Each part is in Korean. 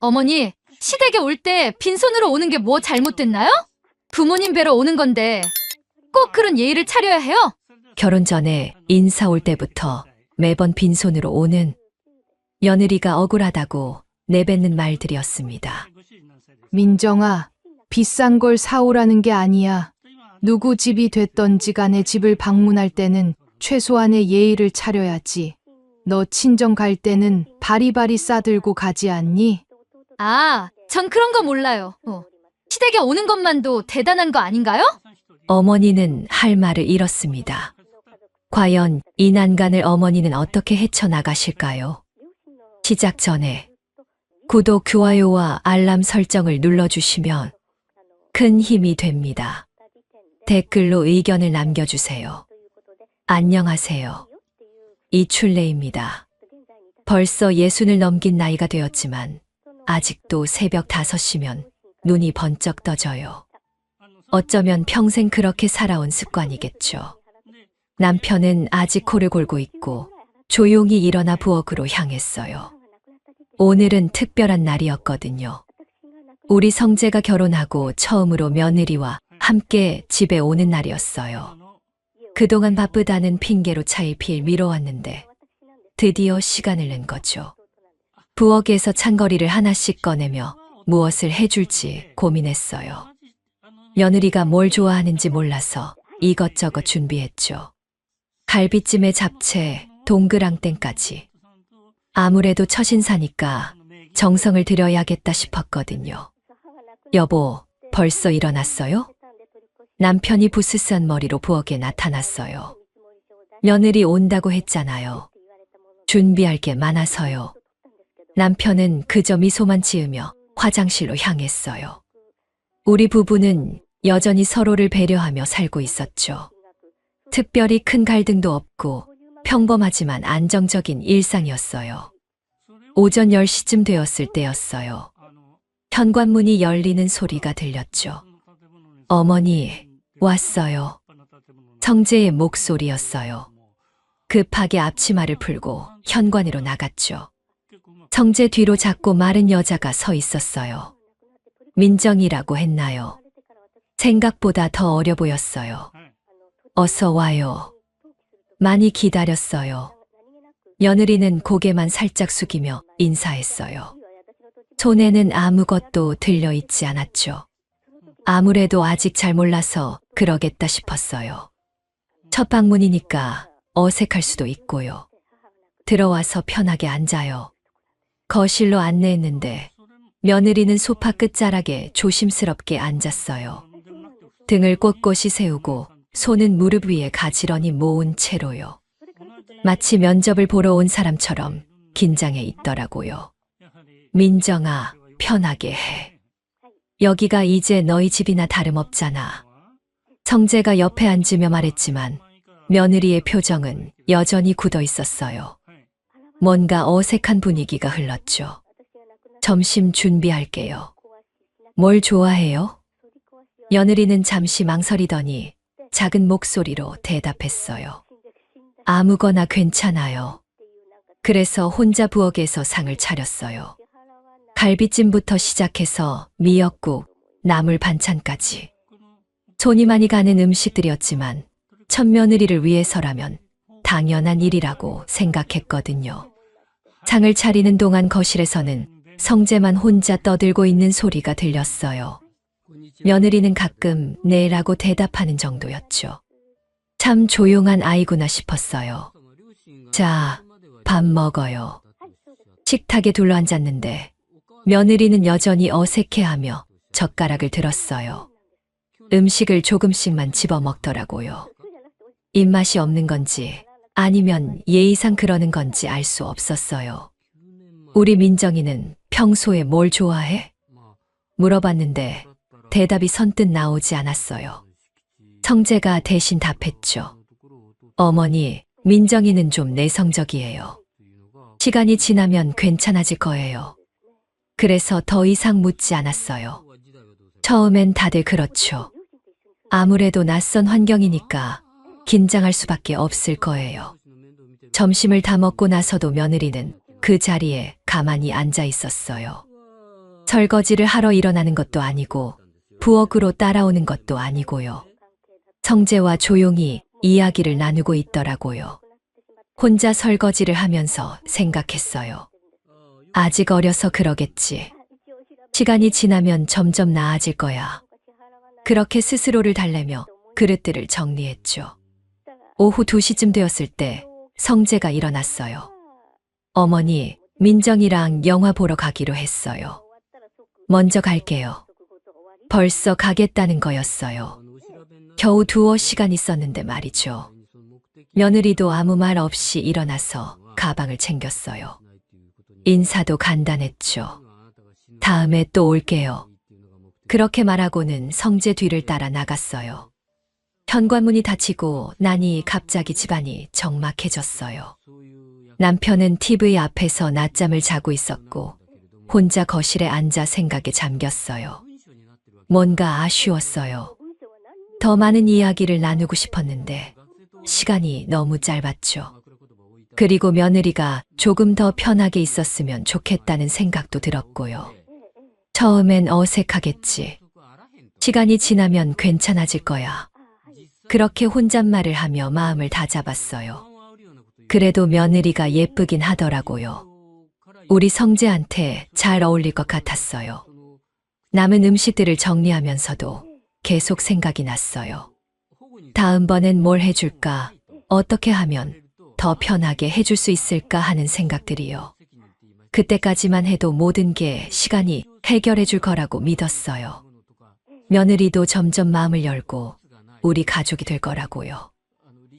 어머니, 시댁에 올 때 빈손으로 오는 게 뭐 잘못됐나요? 부모님 뵈러 오는 건데 꼭 그런 예의를 차려야 해요? 결혼 전에 인사 올 때부터 매번 빈손으로 오는 며느리가 억울하다고 내뱉는 말들이었습니다. 민정아, 비싼 걸 사오라는 게 아니야. 누구 집이 됐던지 간에 집을 방문할 때는 최소한의 예의를 차려야지. 너 친정 갈 때는 바리바리 싸들고 가지 않니? 아, 전 그런 거 몰라요. 시댁에 오는 것만도 대단한 거 아닌가요? 어머니는 할 말을 잃었습니다. 과연 이 난간을 어머니는 어떻게 헤쳐나가실까요? 시작 전에 구독, 좋아요와 알람 설정을 눌러주시면 큰 힘이 됩니다. 댓글로 의견을 남겨주세요. 안녕하세요. 이출레입니다. 벌써 60을 넘긴 나이가 되었지만 아직도 새벽 5시면 눈이 번쩍 떠져요. 어쩌면 평생 그렇게 살아온 습관이겠죠. 남편은 아직 코를 골고 있고 조용히 일어나 부엌으로 향했어요. 오늘은 특별한 날이었거든요. 우리 성재가 결혼하고 처음으로 며느리와 함께 집에 오는 날이었어요. 그동안 바쁘다는 핑계로 차일피일 미뤄왔는데 드디어 시간을 낸 거죠. 부엌에서 찬거리를 하나씩 꺼내며 무엇을 해줄지 고민했어요. 며느리가 뭘 좋아하는지 몰라서 이것저것 준비했죠. 갈비찜에 잡채, 동그랑땡까지. 아무래도 첫인사니까 정성을 들여야겠다 싶었거든요. 여보, 벌써 일어났어요? 남편이 부스스한 머리로 부엌에 나타났어요. 며느리 온다고 했잖아요. 준비할 게 많아서요. 남편은 그저 미소만 지으며 화장실로 향했어요. 우리 부부는 여전히 서로를 배려하며 살고 있었죠. 특별히 큰 갈등도 없고 평범하지만 안정적인 일상이었어요. 오전 10시쯤 되었을 때였어요. 현관문이 열리는 소리가 들렸죠. 어머니, 왔어요. 성재의 목소리였어요. 급하게 앞치마를 풀고 현관으로 나갔죠. 성재 뒤로 작고 마른 여자가 서 있었어요. 민정이라고 했나요? 생각보다 더 어려 보였어요. 어서 와요. 많이 기다렸어요. 며느리는 고개만 살짝 숙이며 인사했어요. 손에는 아무것도 들려있지 않았죠. 아무래도 아직 잘 몰라서 그러겠다 싶었어요. 첫 방문이니까 어색할 수도 있고요. 들어와서 편하게 앉아요. 거실로 안내했는데 며느리는 소파 끝자락에 조심스럽게 앉았어요. 등을 꼿꼿이 세우고 손은 무릎 위에 가지런히 모은 채로요. 마치 면접을 보러 온 사람처럼 긴장해 있더라고요. 민정아, 편하게 해. 여기가 이제 너희 집이나 다름없잖아. 성재가 옆에 앉으며 말했지만 며느리의 표정은 여전히 굳어 있었어요. 뭔가 어색한 분위기가 흘렀죠. 점심 준비할게요. 뭘 좋아해요? 며느리는 잠시 망설이더니 작은 목소리로 대답했어요. 아무거나 괜찮아요. 그래서 혼자 부엌에서 상을 차렸어요. 갈비찜부터 시작해서 미역국, 나물 반찬까지. 손이 많이 가는 음식들이었지만 첫 며느리를 위해서라면 당연한 일이라고 생각했거든요. 상을 차리는 동안 거실에서는 성재만 혼자 떠들고 있는 소리가 들렸어요. 며느리는 가끔 네라고 대답하는 정도였죠. 참 조용한 아이구나 싶었어요. 자, 밥 먹어요. 식탁에 둘러앉았는데 며느리는 여전히 어색해하며 젓가락을 들었어요. 음식을 조금씩만 집어 먹더라고요. 입맛이 없는 건지 아니면 예의상 그러는 건지 알 수 없었어요. 우리 민정이는 평소에 뭘 좋아해? 물어봤는데 대답이 선뜻 나오지 않았어요. 성재가 대신 답했죠. 어머니, 민정이는 좀 내성적이에요. 시간이 지나면 괜찮아질 거예요. 그래서 더 이상 묻지 않았어요. 처음엔 다들 그렇죠. 아무래도 낯선 환경이니까 긴장할 수밖에 없을 거예요. 점심을 다 먹고 나서도 며느리는 그 자리에 가만히 앉아 있었어요. 설거지를 하러 일어나는 것도 아니고 부엌으로 따라오는 것도 아니고요. 성재와 조용히 이야기를 나누고 있더라고요. 혼자 설거지를 하면서 생각했어요. 아직 어려서 그러겠지. 시간이 지나면 점점 나아질 거야. 그렇게 스스로를 달래며 그릇들을 정리했죠. 오후 2시쯤 되었을 때 성재가 일어났어요. 어머니, 민정이랑 영화 보러 가기로 했어요. 먼저 갈게요. 벌써 가겠다는 거였어요. 겨우 두어 시간 있었는데 말이죠. 며느리도 아무 말 없이 일어나서 가방을 챙겼어요. 인사도 간단했죠. 다음에 또 올게요. 그렇게 말하고는 성재 뒤를 따라 나갔어요. 현관문이 닫히고 나니 갑자기 집안이 적막해졌어요. 남편은 TV 앞에서 낮잠을 자고 있었고 혼자 거실에 앉아 생각에 잠겼어요. 뭔가 아쉬웠어요. 더 많은 이야기를 나누고 싶었는데 시간이 너무 짧았죠. 그리고 며느리가 조금 더 편하게 있었으면 좋겠다는 생각도 들었고요. 처음엔 어색하겠지. 시간이 지나면 괜찮아질 거야. 그렇게 혼잣말을 하며 마음을 다잡았어요. 그래도 며느리가 예쁘긴 하더라고요. 우리 성재한테 잘 어울릴 것 같았어요. 남은 음식들을 정리하면서도 계속 생각이 났어요. 다음번엔 뭘 해줄까? 어떻게 하면 더 편하게 해줄 수 있을까 하는 생각들이요. 그때까지만 해도 모든 게 시간이 해결해 줄 거라고 믿었어요. 며느리도 점점 마음을 열고 우리 가족이 될 거라고요.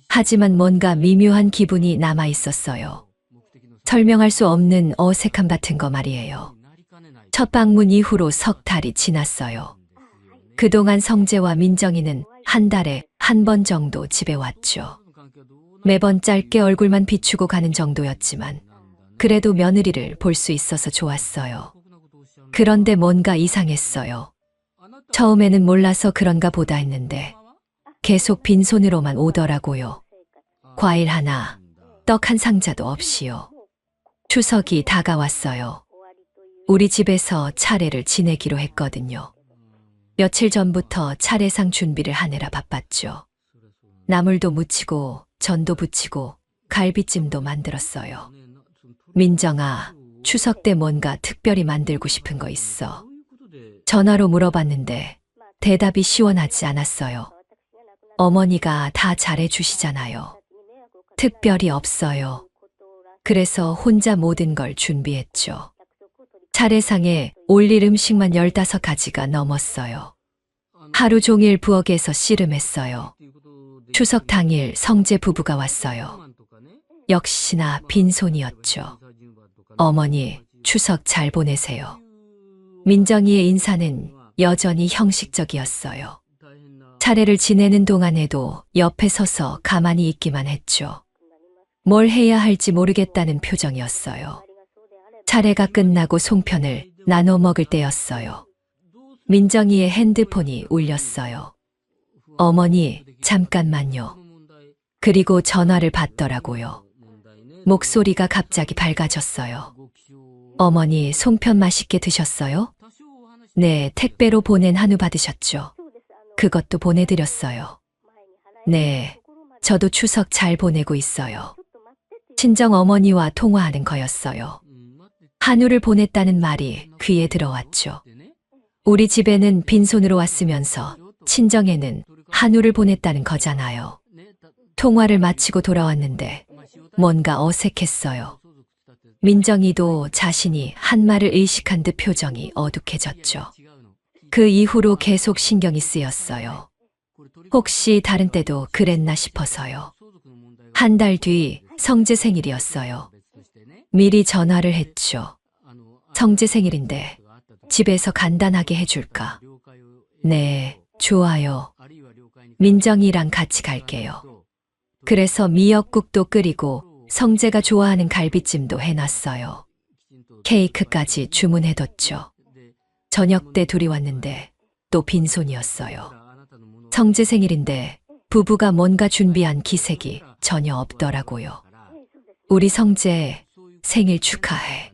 하지만 뭔가 미묘한 기분이 남아 있었어요. 설명할 수 없는 어색함 같은 거 말이에요. 첫 방문 이후로 석 달이 지났어요. 그동안 성재와 민정이는 한 달에 한 번 정도 집에 왔죠. 매번 짧게 얼굴만 비추고 가는 정도였지만 그래도 며느리를 볼 수 있어서 좋았어요. 그런데 뭔가 이상했어요. 처음에는 몰라서 그런가 보다 했는데 계속 빈손으로만 오더라고요. 과일 하나, 떡 한 상자도 없이요. 추석이 다가왔어요. 우리 집에서 차례를 지내기로 했거든요. 며칠 전부터 차례상 준비를 하느라 바빴죠. 나물도 무치고 전도 부치고 갈비찜도 만들었어요. 민정아, 추석 때 뭔가 특별히 만들고 싶은 거 있어? 전화로 물어봤는데 대답이 시원하지 않았어요. 어머니가 다 잘해주시잖아요. 특별히 없어요. 그래서 혼자 모든 걸 준비했죠. 차례상에 올릴 음식만 15가지가 넘었어요. 하루 종일 부엌에서 씨름했어요. 추석 당일 성재 부부가 왔어요. 역시나 빈손이었죠. 어머니, 추석 잘 보내세요. 민정이의 인사는 여전히 형식적이었어요. 차례를 지내는 동안에도 옆에 서서 가만히 있기만 했죠. 뭘 해야 할지 모르겠다는 표정이었어요. 차례가 끝나고 송편을 나눠 먹을 때였어요. 민정이의 핸드폰이 울렸어요. 어머니, 잠깐만요. 그리고 전화를 받더라고요. 목소리가 갑자기 밝아졌어요. 어머니, 송편 맛있게 드셨어요? 네, 택배로 보낸 한우 받으셨죠? 그것도 보내드렸어요. 네, 저도 추석 잘 보내고 있어요. 친정 어머니와 통화하는 거였어요. 한우를 보냈다는 말이 귀에 들어왔죠. 우리 집에는 빈손으로 왔으면서 친정에는 한우를 보냈다는 거잖아요. 통화를 마치고 돌아왔는데 뭔가 어색했어요. 민정이도 자신이 한 말을 의식한 듯 표정이 어둑해졌죠. 그 이후로 계속 신경이 쓰였어요. 혹시 다른 때도 그랬나 싶어서요. 한 달 뒤 성재 생일이었어요. 미리 전화를 했죠. 성재 생일인데 집에서 간단하게 해줄까? 네, 좋아요. 민정이랑 같이 갈게요. 그래서 미역국도 끓이고 성재가 좋아하는 갈비찜도 해놨어요. 케이크까지 주문해뒀죠. 저녁 때 둘이 왔는데 또 빈손이었어요. 성재 생일인데 부부가 뭔가 준비한 기색이 전혀 없더라고요. 우리 성재 생일 축하해.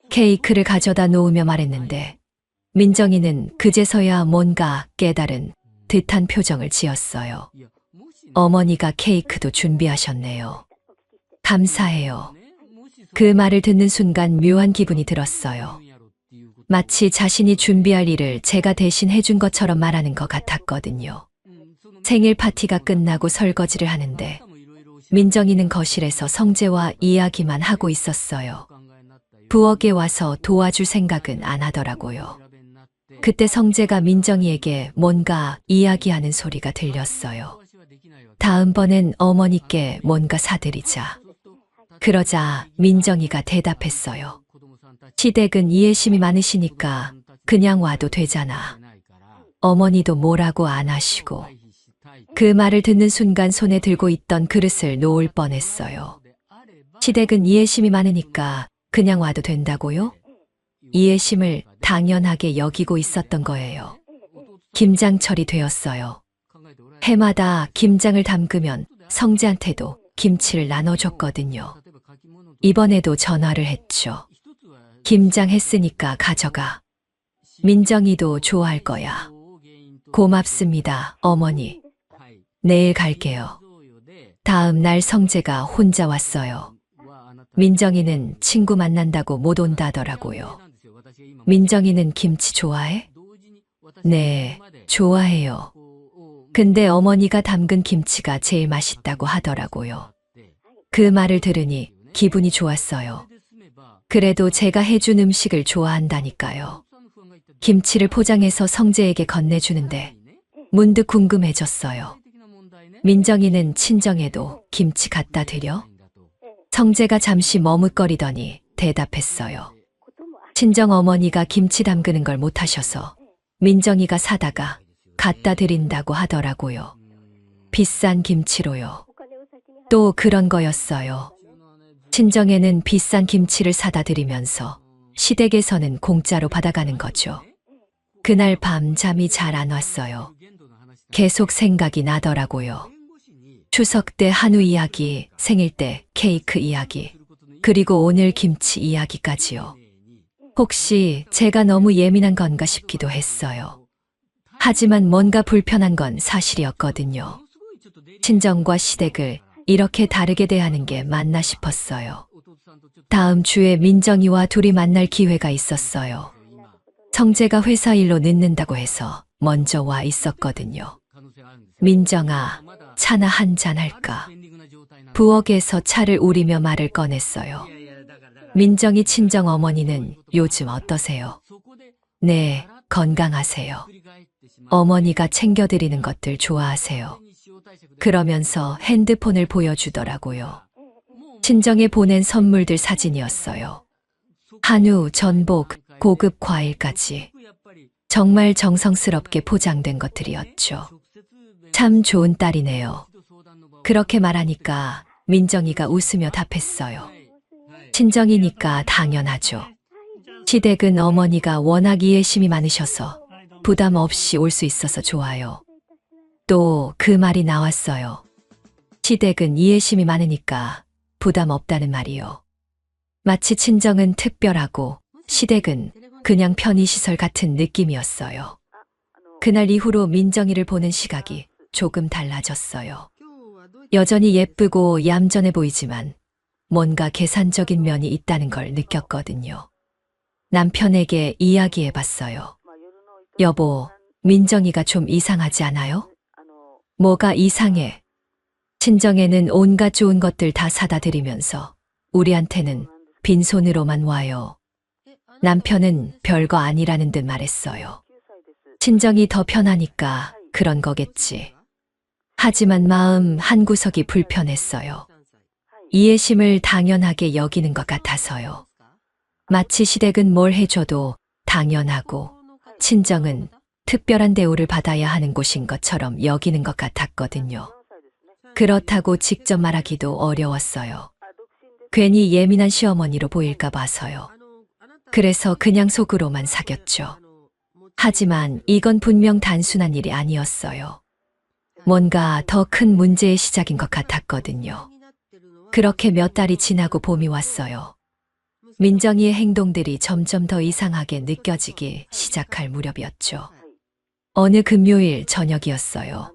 케이크를 가져다 놓으며 말했는데 민정이는 그제서야 뭔가 깨달은 듯한 표정을 지었어요. 어머니가 케이크도 준비하셨네요. 감사해요. 그 말을 듣는 순간 묘한 기분이 들었어요. 마치 자신이 준비할 일을 제가 대신 해준 것처럼 말하는 것 같았거든요. 생일 파티가 끝나고 설거지를 하는데 민정이는 거실에서 성재와 이야기만 하고 있었어요. 부엌에 와서 도와줄 생각은 안 하더라고요. 그때 성재가 민정이에게 뭔가 이야기하는 소리가 들렸어요. 다음번엔 어머니께 뭔가 사드리자. 그러자 민정이가 대답했어요. 시댁은 이해심이 많으시니까 그냥 와도 되잖아. 어머니도 뭐라고 안 하시고. 그 말을 듣는 순간 손에 들고 있던 그릇을 놓을 뻔했어요. 시댁은 이해심이 많으니까 그냥 와도 된다고요? 이해심을 당연하게 여기고 있었던 거예요. 김장철이 되었어요. 해마다 김장을 담그면 성재한테도 김치를 나눠줬거든요. 이번에도 전화를 했죠. 김장했으니까 가져가. 민정이도 좋아할 거야. 고맙습니다, 어머니. 내일 갈게요. 다음 날 성재가 혼자 왔어요. 민정이는 친구 만난다고 못 온다더라고요. 민정이는 김치 좋아해? 네, 좋아해요. 근데 어머니가 담근 김치가 제일 맛있다고 하더라고요. 그 말을 들으니 기분이 좋았어요. 그래도 제가 해준 음식을 좋아한다니까요. 김치를 포장해서 성재에게 건네주는데 문득 궁금해졌어요. 민정이는 친정에도 김치 갖다 드려? 성재가 잠시 머뭇거리더니 대답했어요. 친정 어머니가 김치 담그는 걸 못하셔서 민정이가 사다가 갖다 드린다고 하더라고요. 비싼 김치로요. 또 그런 거였어요. 친정에는 비싼 김치를 사다 드리면서 시댁에서는 공짜로 받아가는 거죠. 그날 밤 잠이 잘 안 왔어요. 계속 생각이 나더라고요. 추석 때 한우 이야기, 생일 때 케이크 이야기, 그리고 오늘 김치 이야기까지요. 혹시 제가 너무 예민한 건가 싶기도 했어요. 하지만 뭔가 불편한 건 사실이었거든요. 친정과 시댁을 이렇게 다르게 대하는 게 맞나 싶었어요. 다음 주에 민정이와 둘이 만날 기회가 있었어요. 성재가 회사 일로 늦는다고 해서 먼저 와 있었거든요. 민정아, 차나 한잔 할까? 부엌에서 차를 우리며 말을 꺼냈어요. 민정이 친정 어머니는 요즘 어떠세요? 네, 건강하세요. 어머니가 챙겨드리는 것들 좋아하세요. 그러면서 핸드폰을 보여주더라고요. 친정에 보낸 선물들 사진이었어요. 한우, 전복, 고급 과일까지. 정말 정성스럽게 포장된 것들이었죠. 참 좋은 딸이네요. 그렇게 말하니까 민정이가 웃으며 답했어요. 친정이니까 당연하죠. 시댁은 어머니가 워낙 이해심이 많으셔서 부담 없이 올 수 있어서 좋아요. 또 그 말이 나왔어요. 시댁은 이해심이 많으니까 부담 없다는 말이요. 마치 친정은 특별하고 시댁은 그냥 편의시설 같은 느낌이었어요. 그날 이후로 민정이를 보는 시각이 조금 달라졌어요. 여전히 예쁘고 얌전해 보이지만 뭔가 계산적인 면이 있다는 걸 느꼈거든요. 남편에게 이야기해 봤어요. 여보, 민정이가 좀 이상하지 않아요? 뭐가 이상해? 친정에는 온갖 좋은 것들 다 사다 드리면서 우리한테는 빈손으로만 와요. 남편은 별거 아니라는 듯 말했어요. 친정이 더 편하니까 그런 거겠지. 하지만 마음 한구석이 불편했어요. 이해심을 당연하게 여기는 것 같아서요. 마치 시댁은 뭘 해줘도 당연하고 친정은 특별한 대우를 받아야 하는 곳인 것처럼 여기는 것 같았거든요. 그렇다고 직접 말하기도 어려웠어요. 괜히 예민한 시어머니로 보일까 봐서요. 그래서 그냥 속으로만 사귀었죠. 하지만 이건 분명 단순한 일이 아니었어요. 뭔가 더 큰 문제의 시작인 것 같았거든요. 그렇게 몇 달이 지나고 봄이 왔어요. 민정이의 행동들이 점점 더 이상하게 느껴지기 시작할 무렵이었죠. 어느 금요일 저녁이었어요.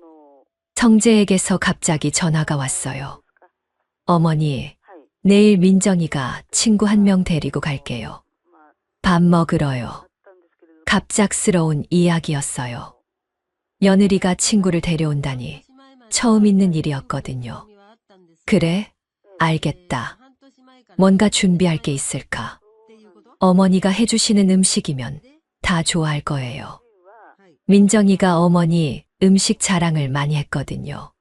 성재에게서 갑자기 전화가 왔어요. 어머니, 내일 민정이가 친구 한 명 데리고 갈게요. 밥 먹으러요. 갑작스러운 이야기였어요. 며느리가 친구를 데려온다니 처음 있는 일이었거든요. 그래? 알겠다. 뭔가 준비할 게 있을까? 어머니가 해주시는 음식이면 다 좋아할 거예요. 민정이가 어머니 음식 자랑을 많이 했거든요.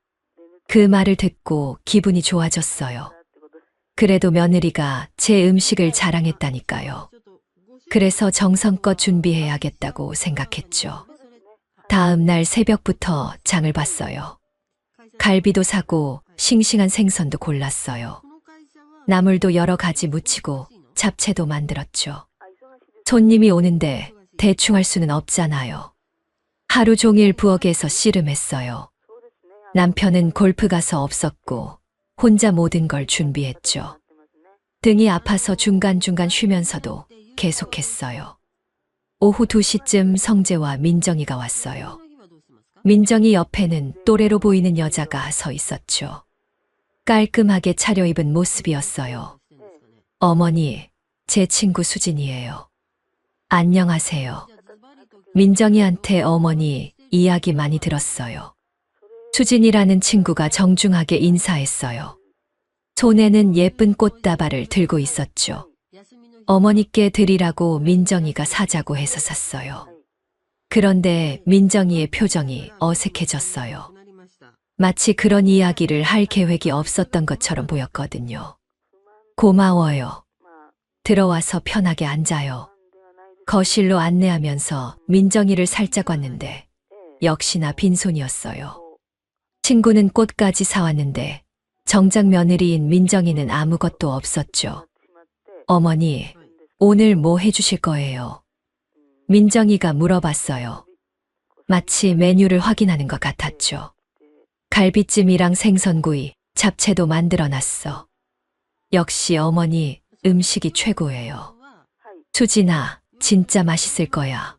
그 말을 듣고 기분이 좋아졌어요. 그래도 며느리가 제 음식을 자랑했다니까요. 그래서 정성껏 준비해야겠다고 생각했죠. 다음 날 새벽부터 장을 봤어요. 갈비도 사고 싱싱한 생선도 골랐어요. 나물도 여러 가지 무치고 잡채도 만들었죠. 손님이 오는데 대충 할 수는 없잖아요. 하루 종일 부엌에서 씨름했어요. 남편은 골프 가서 없었고 혼자 모든 걸 준비했죠. 등이 아파서 중간중간 쉬면서도 계속했어요. 오후 2시쯤 성재와 민정이가 왔어요. 민정이 옆에는 또래로 보이는 여자가 서 있었죠. 깔끔하게 차려입은 모습이었어요. 어머니, 제 친구 수진이에요. 안녕하세요. 민정이한테 어머니 이야기 많이 들었어요. 수진이라는 친구가 정중하게 인사했어요. 손에는 예쁜 꽃다발을 들고 있었죠. 어머니께 드리라고 민정이가 사자고 해서 샀어요. 그런데 민정이의 표정이 어색해졌어요. 마치 그런 이야기를 할 계획이 없었던 것처럼 보였거든요. 고마워요. 들어와서 편하게 앉아요. 거실로 안내하면서 민정이를 살짝 왔는데 역시나 빈손이었어요. 친구는 꽃까지 사왔는데 정작 며느리인 민정이는 아무것도 없었죠. 어머니, 오늘 뭐 해주실 거예요? 민정이가 물어봤어요. 마치 메뉴를 확인하는 것 같았죠. 갈비찜이랑 생선구이, 잡채도 만들어놨어. 역시 어머니 음식이 최고예요. 수진아, 진짜 맛있을 거야.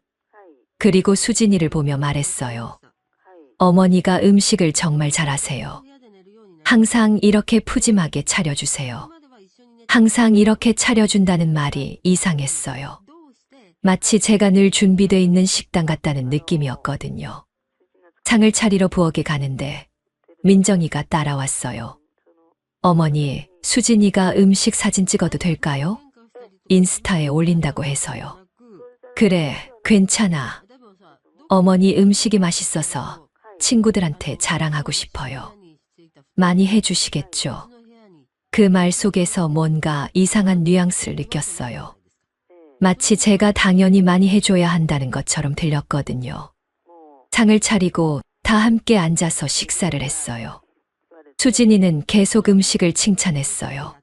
그리고 수진이를 보며 말했어요. 어머니가 음식을 정말 잘하세요. 항상 이렇게 푸짐하게 차려주세요. 항상 이렇게 차려준다는 말이 이상했어요. 마치 제가 늘 준비되어 있는 식당 같다는 느낌이었거든요. 상을 차리러 부엌에 가는데 민정이가 따라왔어요. 어머니, 수진이가 음식 사진 찍어도 될까요? 인스타에 올린다고 해서요. 그래, 괜찮아. 어머니 음식이 맛있어서 친구들한테 자랑하고 싶어요. 많이 해주시겠죠? 그 말 속에서 뭔가 이상한 뉘앙스를 느꼈어요. 마치 제가 당연히 많이 해줘야 한다는 것처럼 들렸거든요. 상을 차리고 다 함께 앉아서 식사를 했어요. 수진이는 계속 음식을 칭찬했어요.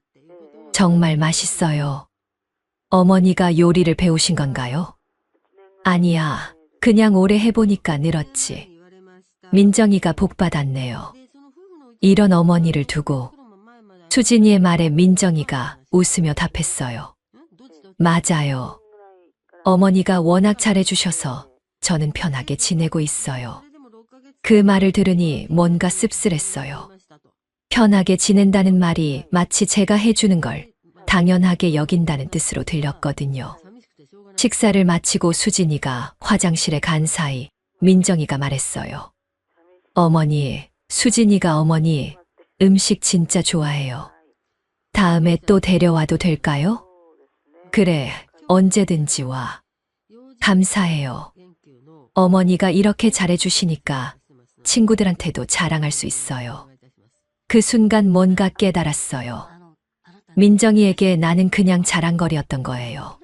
정말 맛있어요. 어머니가 요리를 배우신 건가요? 아니야, 그냥 오래 해보니까 늘었지. 민정이가 복받았네요. 이런 어머니를 두고 수진이의 말에 민정이가 웃으며 답했어요. 맞아요. 어머니가 워낙 잘해주셔서 저는 편하게 지내고 있어요. 그 말을 들으니 뭔가 씁쓸했어요. 편하게 지낸다는 말이 마치 제가 해주는 걸 당연하게 여긴다는 뜻으로 들렸거든요. 식사를 마치고 수진이가 화장실에 간 사이 민정이가 말했어요. 어머니, 수진이가 어머니 음식 진짜 좋아해요. 다음에 또 데려와도 될까요? 그래, 언제든지 와. 감사해요. 어머니가 이렇게 잘해주시니까 친구들한테도 자랑할 수 있어요. 그 순간 뭔가 깨달았어요. 민정이에게 나는 그냥 자랑거리였던 거예요.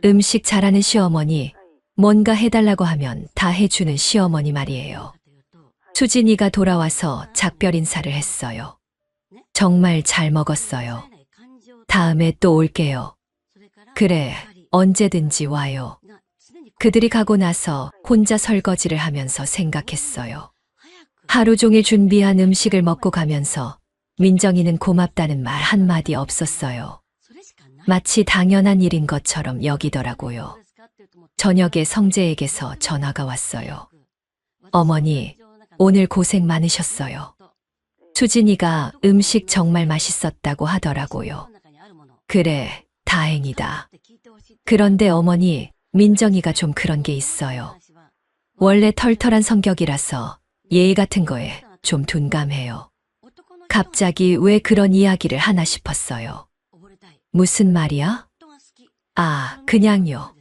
음식 잘하는 시어머니, 뭔가 해달라고 하면 다 해주는 시어머니 말이에요. 수진이가 돌아와서 작별 인사를 했어요. 정말 잘 먹었어요. 다음에 또 올게요. 그래, 언제든지 와요. 그들이 가고 나서 혼자 설거지를 하면서 생각했어요. 하루 종일 준비한 음식을 먹고 가면서 민정이는 고맙다는 말 한마디 없었어요. 마치 당연한 일인 것처럼 여기더라고요. 저녁에 성재에게서 전화가 왔어요. 어머니, 오늘 고생 많으셨어요. 수진이가 음식 정말 맛있었다고 하더라고요. 그래, 다행이다. 그런데 어머니, 민정이가 좀 그런 게 있어요. 원래 털털한 성격이라서 예의 같은 거에 좀 둔감해요. 갑자기 왜 그런 이야기를 하나 싶었어요. 무슨 말이야? 아, 그냥요.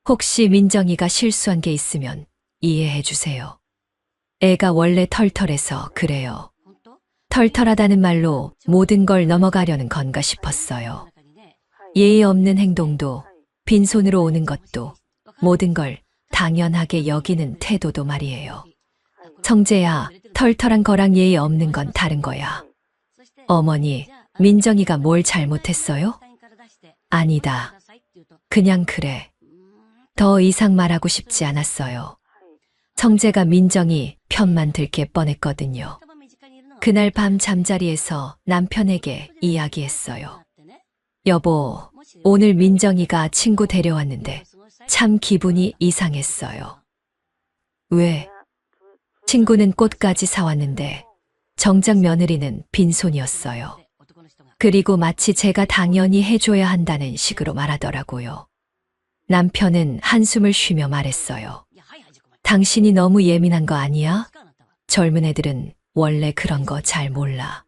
혹시 민정이가 실수한 게 있으면 이해해 주세요. 애가 원래 털털해서 그래요. 털털하다는 말로 모든 걸 넘어가려는 건가 싶었어요. 예의 없는 행동도, 빈손으로 오는 것도, 모든 걸 당연하게 여기는 태도도 말이에요. 성재야, 털털한 거랑 예의 없는 건 다른 거야. 어머니, 민정이가 뭘 잘못했어요? 아니다. 그냥 그래. 더 이상 말하고 싶지 않았어요. 성재가 민정이 편만 들게 뻔했거든요. 그날 밤 잠자리에서 남편에게 이야기했어요. 여보, 오늘 민정이가 친구 데려왔는데 참 기분이 이상했어요. 왜? 친구는 꽃까지 사왔는데 정작 며느리는 빈손이었어요. 그리고 마치 제가 당연히 해줘야 한다는 식으로 말하더라고요. 남편은 한숨을 쉬며 말했어요. 당신이 너무 예민한 거 아니야? 젊은 애들은 원래 그런 거 잘 몰라.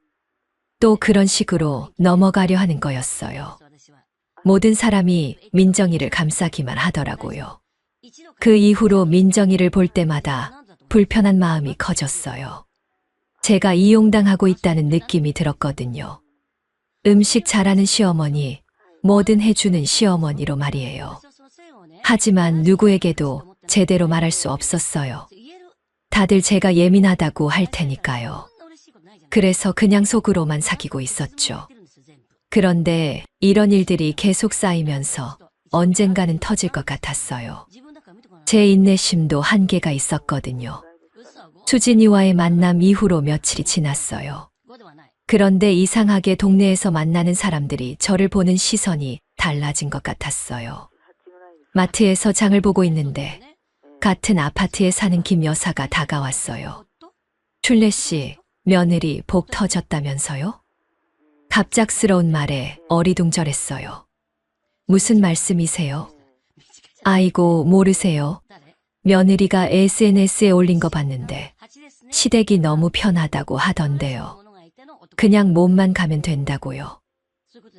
또 그런 식으로 넘어가려 하는 거였어요. 모든 사람이 민정이를 감싸기만 하더라고요. 그 이후로 민정이를 볼 때마다 불편한 마음이 커졌어요. 제가 이용당하고 있다는 느낌이 들었거든요. 음식 잘하는 시어머니, 뭐든 해주는 시어머니로 말이에요. 하지만 누구에게도 제대로 말할 수 없었어요. 다들 제가 예민하다고 할 테니까요. 그래서 그냥 속으로만 사귀고 있었죠. 그런데 이런 일들이 계속 쌓이면서 언젠가는 터질 것 같았어요. 제 인내심도 한계가 있었거든요. 수진이와의 만남 이후로 며칠이 지났어요. 그런데 이상하게 동네에서 만나는 사람들이 저를 보는 시선이 달라진 것 같았어요. 마트에서 장을 보고 있는데 같은 아파트에 사는 김 여사가 다가왔어요. 춘례 씨, 며느리 복 터졌다면서요? 갑작스러운 말에 어리둥절했어요. 무슨 말씀이세요? 아이고, 모르세요. 며느리가 SNS에 올린 거 봤는데 시댁이 너무 편하다고 하던데요. 그냥 몸만 가면 된다고요.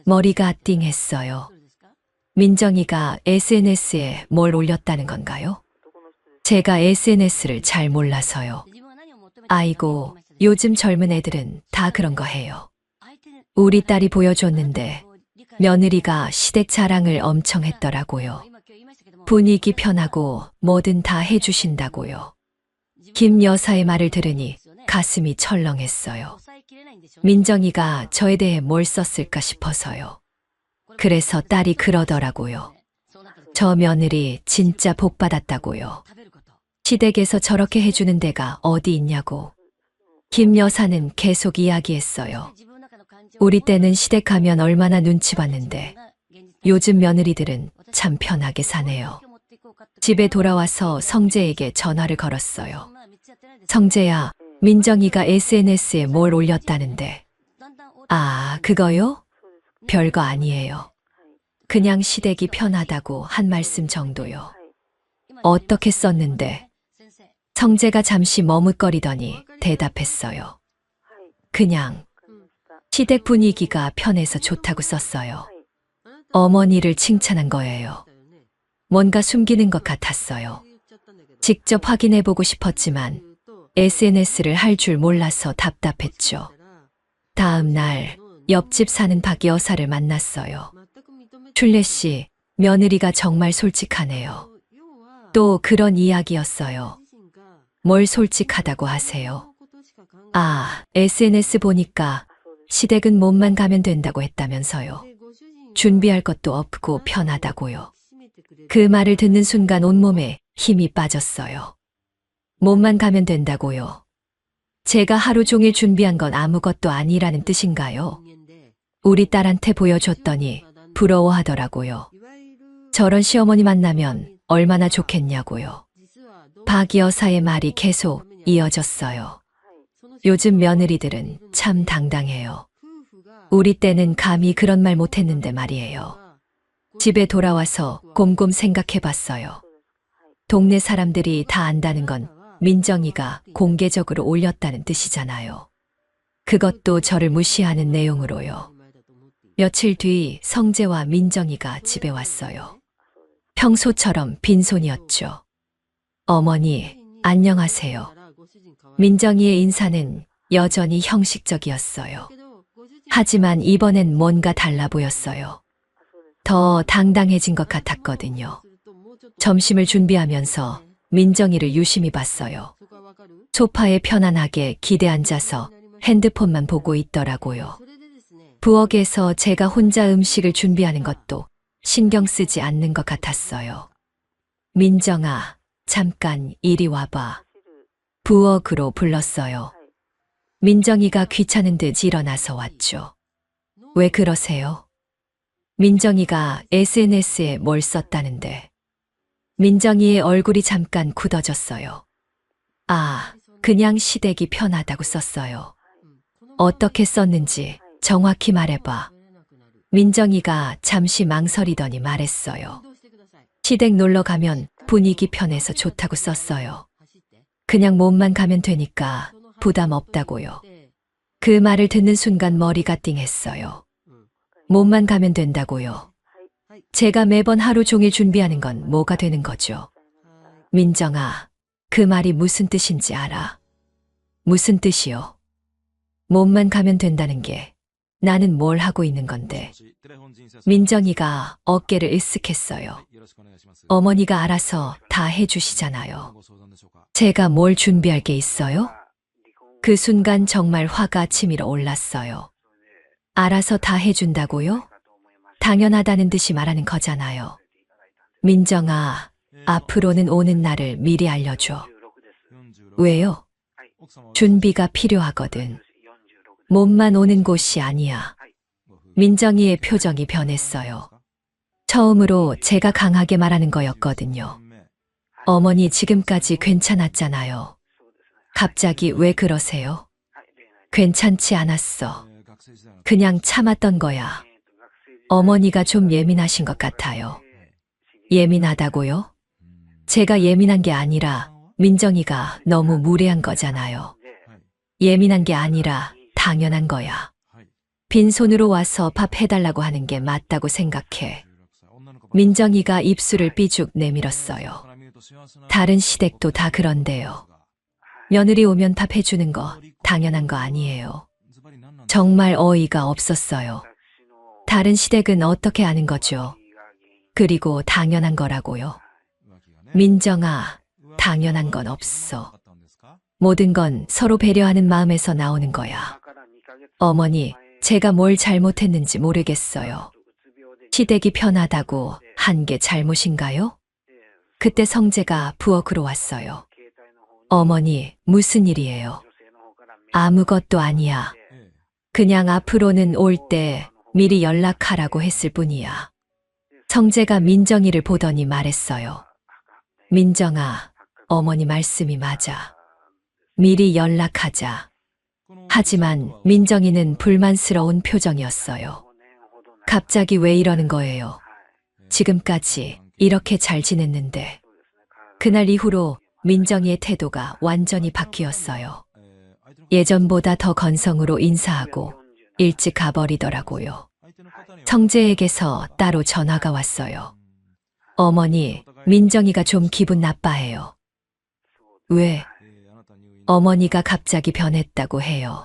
머리가 띵했어요. 민정이가 SNS에 뭘 올렸다는 건가요? 제가 SNS를 잘 몰라서요. 아이고, 요즘 젊은 애들은 다 그런 거 해요. 우리 딸이 보여줬는데 며느리가 시댁 자랑을 엄청 했더라고요. 분위기 편하고 뭐든 다 해주신다고요. 김 여사의 말을 들으니 가슴이 철렁했어요. 민정이가 저에 대해 뭘 썼을까 싶어서요. 그래서 딸이 그러더라고요. 저 며느리 진짜 복 받았다고요. 시댁에서 저렇게 해주는 데가 어디 있냐고. 김 여사는 계속 이야기했어요. 우리 때는 시댁 가면 얼마나 눈치 봤는데 요즘 며느리들은 참 편하게 사네요. 집에 돌아와서 성재에게 전화를 걸었어요. 성재야, 민정이가 SNS에 뭘 올렸다는데. 아, 그거요? 별거 아니에요. 그냥 시댁이 편하다고 한 말씀 정도요. 어떻게 썼는데? 성재가 잠시 머뭇거리더니 대답했어요. 그냥 시댁 분위기가 편해서 좋다고 썼어요. 어머니를 칭찬한 거예요. 뭔가 숨기는 것 같았어요. 직접 확인해보고 싶었지만 SNS를 할 줄 몰라서 답답했죠. 다음 날 옆집 사는 박 여사를 만났어요. 춘례 씨, 며느리가 정말 솔직하네요. 또 그런 이야기였어요. 뭘 솔직하다고 하세요? 아, SNS 보니까 시댁은 몸만 가면 된다고 했다면서요. 준비할 것도 없고 편하다고요. 그 말을 듣는 순간 온몸에 힘이 빠졌어요. 몸만 가면 된다고요. 제가 하루 종일 준비한 건 아무것도 아니라는 뜻인가요? 우리 딸한테 보여줬더니 부러워하더라고요. 저런 시어머니 만나면 얼마나 좋겠냐고요. 박 여사의 말이 계속 이어졌어요. 요즘 며느리들은 참 당당해요. 우리 때는 감히 그런 말 못했는데 말이에요. 집에 돌아와서 곰곰 생각해 봤어요. 동네 사람들이 다 안다는 건 민정이가 공개적으로 올렸다는 뜻이잖아요. 그것도 저를 무시하는 내용으로요. 며칠 뒤 성재와 민정이가 집에 왔어요. 평소처럼 빈손이었죠. 어머니, 안녕하세요. 민정이의 인사는 여전히 형식적이었어요. 하지만 이번엔 뭔가 달라 보였어요. 더 당당해진 것 같았거든요. 점심을 준비하면서 민정이를 유심히 봤어요. 소파에 편안하게 기대 앉아서 핸드폰만 보고 있더라고요. 부엌에서 제가 혼자 음식을 준비하는 것도 신경 쓰지 않는 것 같았어요. 민정아, 잠깐 이리 와봐. 부엌으로 불렀어요. 민정이가 귀찮은 듯 일어나서 왔죠. 왜 그러세요? 민정이가 SNS에 뭘 썼다는데. 민정이의 얼굴이 잠깐 굳어졌어요. 아, 그냥 시댁이 편하다고 썼어요. 어떻게 썼는지 정확히 말해봐. 민정이가 잠시 망설이더니 말했어요. 시댁 놀러 가면 분위기 편해서 좋다고 썼어요. 그냥 몸만 가면 되니까 부담 없다고요. 그 말을 듣는 순간 머리가 띵했어요. 몸만 가면 된다고요. 제가 매번 하루 종일 준비하는 건 뭐가 되는 거죠? 민정아, 그 말이 무슨 뜻인지 알아? 무슨 뜻이요? 몸만 가면 된다는 게 나는 뭘 하고 있는 건데. 민정이가 어깨를 으쓱했어요. 어머니가 알아서 다 해주시잖아요. 제가 뭘 준비할 게 있어요? 그 순간 정말 화가 치밀어 올랐어요. 알아서 다 해준다고요? 당연하다는 듯이 말하는 거잖아요. 민정아, 앞으로는 오는 날을 미리 알려줘. 왜요? 준비가 필요하거든. 몸만 오는 곳이 아니야. 민정이의 표정이 변했어요. 처음으로 제가 강하게 말하는 거였거든요. 어머니 지금까지 괜찮았잖아요. 갑자기 왜 그러세요? 괜찮지 않았어. 그냥 참았던 거야. 어머니가 좀 예민하신 것 같아요. 예민하다고요? 제가 예민한 게 아니라 민정이가 너무 무례한 거잖아요. 예민한 게 아니라 당연한 거야. 빈손으로 와서 밥 해달라고 하는 게 맞다고 생각해. 민정이가 입술을 삐죽 내밀었어요. 다른 시댁도 다 그런데요. 며느리 오면 밥 해주는 거 당연한 거 아니에요. 정말 어이가 없었어요. 다른 시댁은 어떻게 아는 거죠? 그리고 당연한 거라고요. 민정아, 당연한 건 없어. 모든 건 서로 배려하는 마음에서 나오는 거야. 어머니, 제가 뭘 잘못했는지 모르겠어요. 시댁이 편하다고 한 게 잘못인가요? 그때 성재가 부엌으로 왔어요. 어머니, 무슨 일이에요? 아무것도 아니야. 그냥 앞으로는 올 때 미리 연락하라고 했을 뿐이야. 성재가 민정이를 보더니 말했어요. 민정아, 어머니 말씀이 맞아. 미리 연락하자. 하지만 민정이는 불만스러운 표정이었어요. 갑자기 왜 이러는 거예요? 지금까지 이렇게 잘 지냈는데. 그날 이후로 민정이의 태도가 완전히 바뀌었어요. 예전보다 더 건성으로 인사하고 일찍 가버리더라고요. 성재에게서 따로 전화가 왔어요. 어머니, 민정이가 좀 기분 나빠해요. 왜? 어머니가 갑자기 변했다고 해요.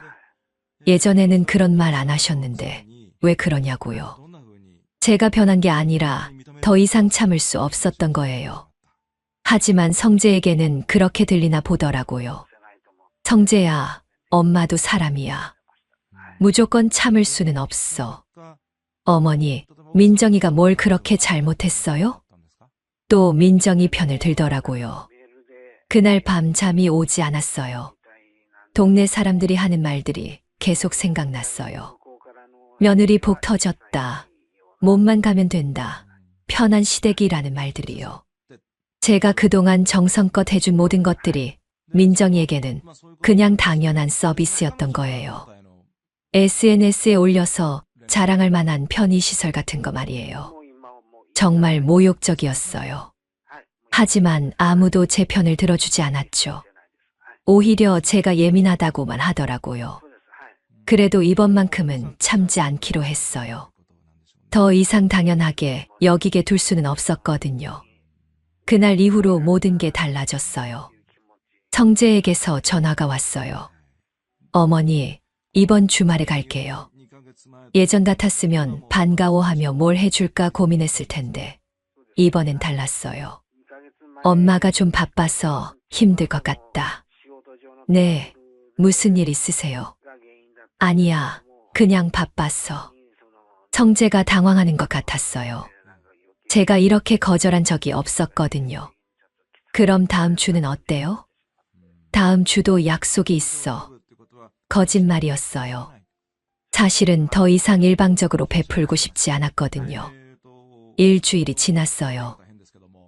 예전에는 그런 말 안 하셨는데 왜 그러냐고요. 제가 변한 게 아니라 더 이상 참을 수 없었던 거예요. 하지만 성재에게는 그렇게 들리나 보더라고요. 성재야, 엄마도 사람이야. 무조건 참을 수는 없어. 어머니, 민정이가 뭘 그렇게 잘못했어요? 또 민정이 편을 들더라고요. 그날 밤 잠이 오지 않았어요. 동네 사람들이 하는 말들이 계속 생각났어요. 며느리 복 터졌다. 몸만 가면 된다. 편한 시댁이라는 말들이요. 제가 그동안 정성껏 해준 모든 것들이 민정이에게는 그냥 당연한 서비스였던 거예요. SNS에 올려서 자랑할 만한 편의시설 같은 거 말이에요. 정말 모욕적이었어요. 하지만 아무도 제 편을 들어주지 않았죠. 오히려 제가 예민하다고만 하더라고요. 그래도 이번만큼은 참지 않기로 했어요. 더 이상 당연하게 여기게 둘 수는 없었거든요. 그날 이후로 모든 게 달라졌어요. 성재에게서 전화가 왔어요. 어머니, 이번 주말에 갈게요. 예전 같았으면 반가워하며 뭘 해줄까 고민했을 텐데 이번엔 달랐어요. 엄마가 좀 바빠서 힘들 것 같다. 네, 무슨 일 있으세요? 아니야, 그냥 바빴어. 성재가 당황하는 것 같았어요. 제가 이렇게 거절한 적이 없었거든요. 그럼 다음 주는 어때요? 다음 주도 약속이 있어. 거짓말이었어요. 사실은 더 이상 일방적으로 베풀고 싶지 않았거든요. 일주일이 지났어요.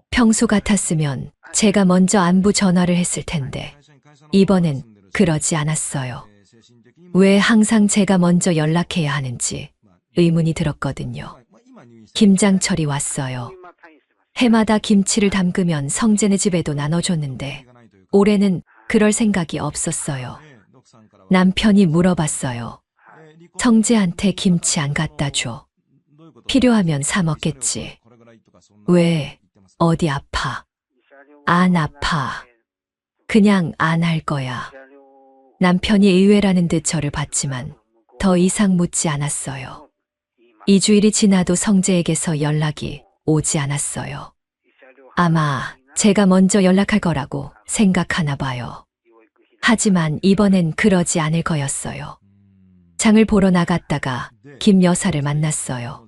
평소 같았으면 제가 먼저 안부 전화를 했을 텐데 이번엔 그러지 않았어요. 왜 항상 제가 먼저 연락해야 하는지 의문이 들었거든요. 김장철이 왔어요. 해마다 김치를 담그면 성재네 집에도 나눠줬는데 올해는 그럴 생각이 없었어요. 남편이 물어봤어요. 성재한테 김치 안 갖다 줘. 필요하면 사 먹겠지. 왜? 어디 아파? 안 아파. 그냥 안 할 거야. 남편이 의외라는 듯 저를 봤지만 더 이상 묻지 않았어요. 2주일이 지나도 성재에게서 연락이 오지 않았어요. 아마 제가 먼저 연락할 거라고 생각하나 봐요. 하지만 이번엔 그러지 않을 거였어요. 장을 보러 나갔다가 김 여사를 만났어요.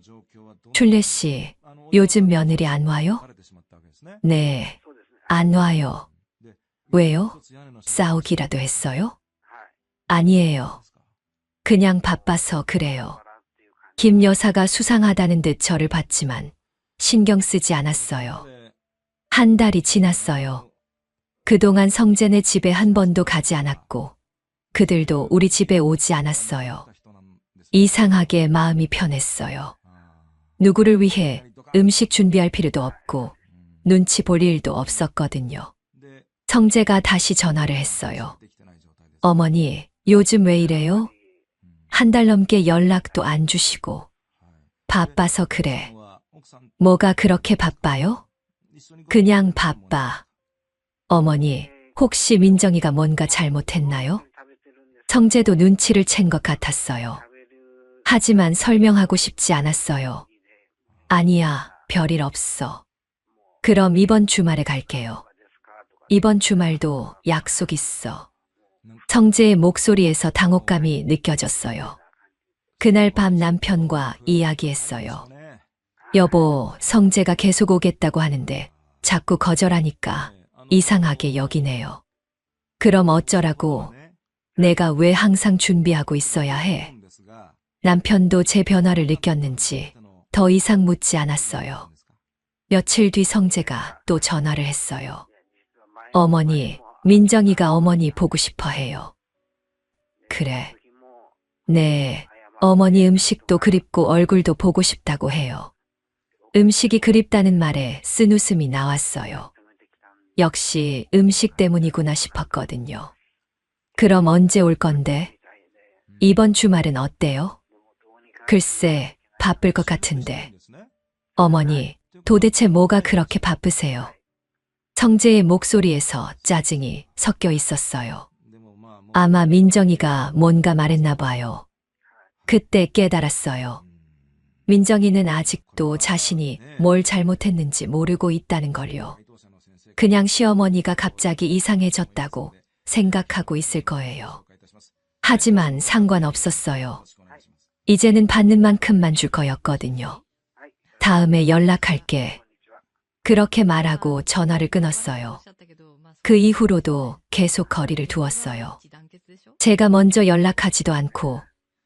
춘례 씨, 요즘 며느리 안 와요? 네, 안 와요. 왜요? 싸우기라도 했어요? 아니에요. 그냥 바빠서 그래요. 김 여사가 수상하다는 듯 저를 봤지만 신경 쓰지 않았어요. 한 달이 지났어요. 그동안 성재네 집에 한 번도 가지 않았고 그들도 우리 집에 오지 않았어요. 이상하게 마음이 편했어요. 누구를 위해 음식 준비할 필요도 없고 눈치 볼 일도 없었거든요. 성재가 다시 전화를 했어요. 어머니, 요즘 왜 이래요? 한 달 넘게 연락도 안 주시고. 바빠서 그래. 뭐가 그렇게 바빠요? 그냥 바빠. 어머니, 혹시 민정이가 뭔가 잘못했나요? 성재도 눈치를 챈 것 같았어요. 하지만 설명하고 싶지 않았어요. 아니야, 별일 없어. 그럼 이번 주말에 갈게요. 이번 주말도 약속 있어. 성재의 목소리에서 당혹감이 느껴졌어요. 그날 밤 남편과 이야기했어요. 여보, 성재가 계속 오겠다고 하는데 자꾸 거절하니까 이상하게 여기네요. 그럼 어쩌라고? 내가 왜 항상 준비하고 있어야 해? 남편도 제 변화를 느꼈는지 더 이상 묻지 않았어요. 며칠 뒤 성재가 또 전화를 했어요. 어머니, 민정이가 어머니 보고 싶어 해요. 그래. 네, 어머니 음식도 그립고 얼굴도 보고 싶다고 해요. 음식이 그립다는 말에 쓴웃음이 나왔어요. 역시 음식 때문이구나 싶었거든요. 그럼 언제 올 건데? 이번 주말은 어때요? 글쎄, 바쁠 것 같은데. 어머니, 도대체 뭐가 그렇게 바쁘세요? 성재의 목소리에서 짜증이 섞여 있었어요. 아마 민정이가 뭔가 말했나 봐요. 그때 깨달았어요. 민정이는 아직도 자신이 뭘 잘못했는지 모르고 있다는 걸요. 그냥 시어머니가 갑자기 이상해졌다고 생각하고 있을 거예요. 하지만 상관없었어요. 이제는 받는 만큼만 줄 거였거든요. 다음에 연락할게. 그렇게 말하고 전화를 끊었어요. 그 이후로도 계속 거리를 두었어요. 제가 먼저 연락하지도 않고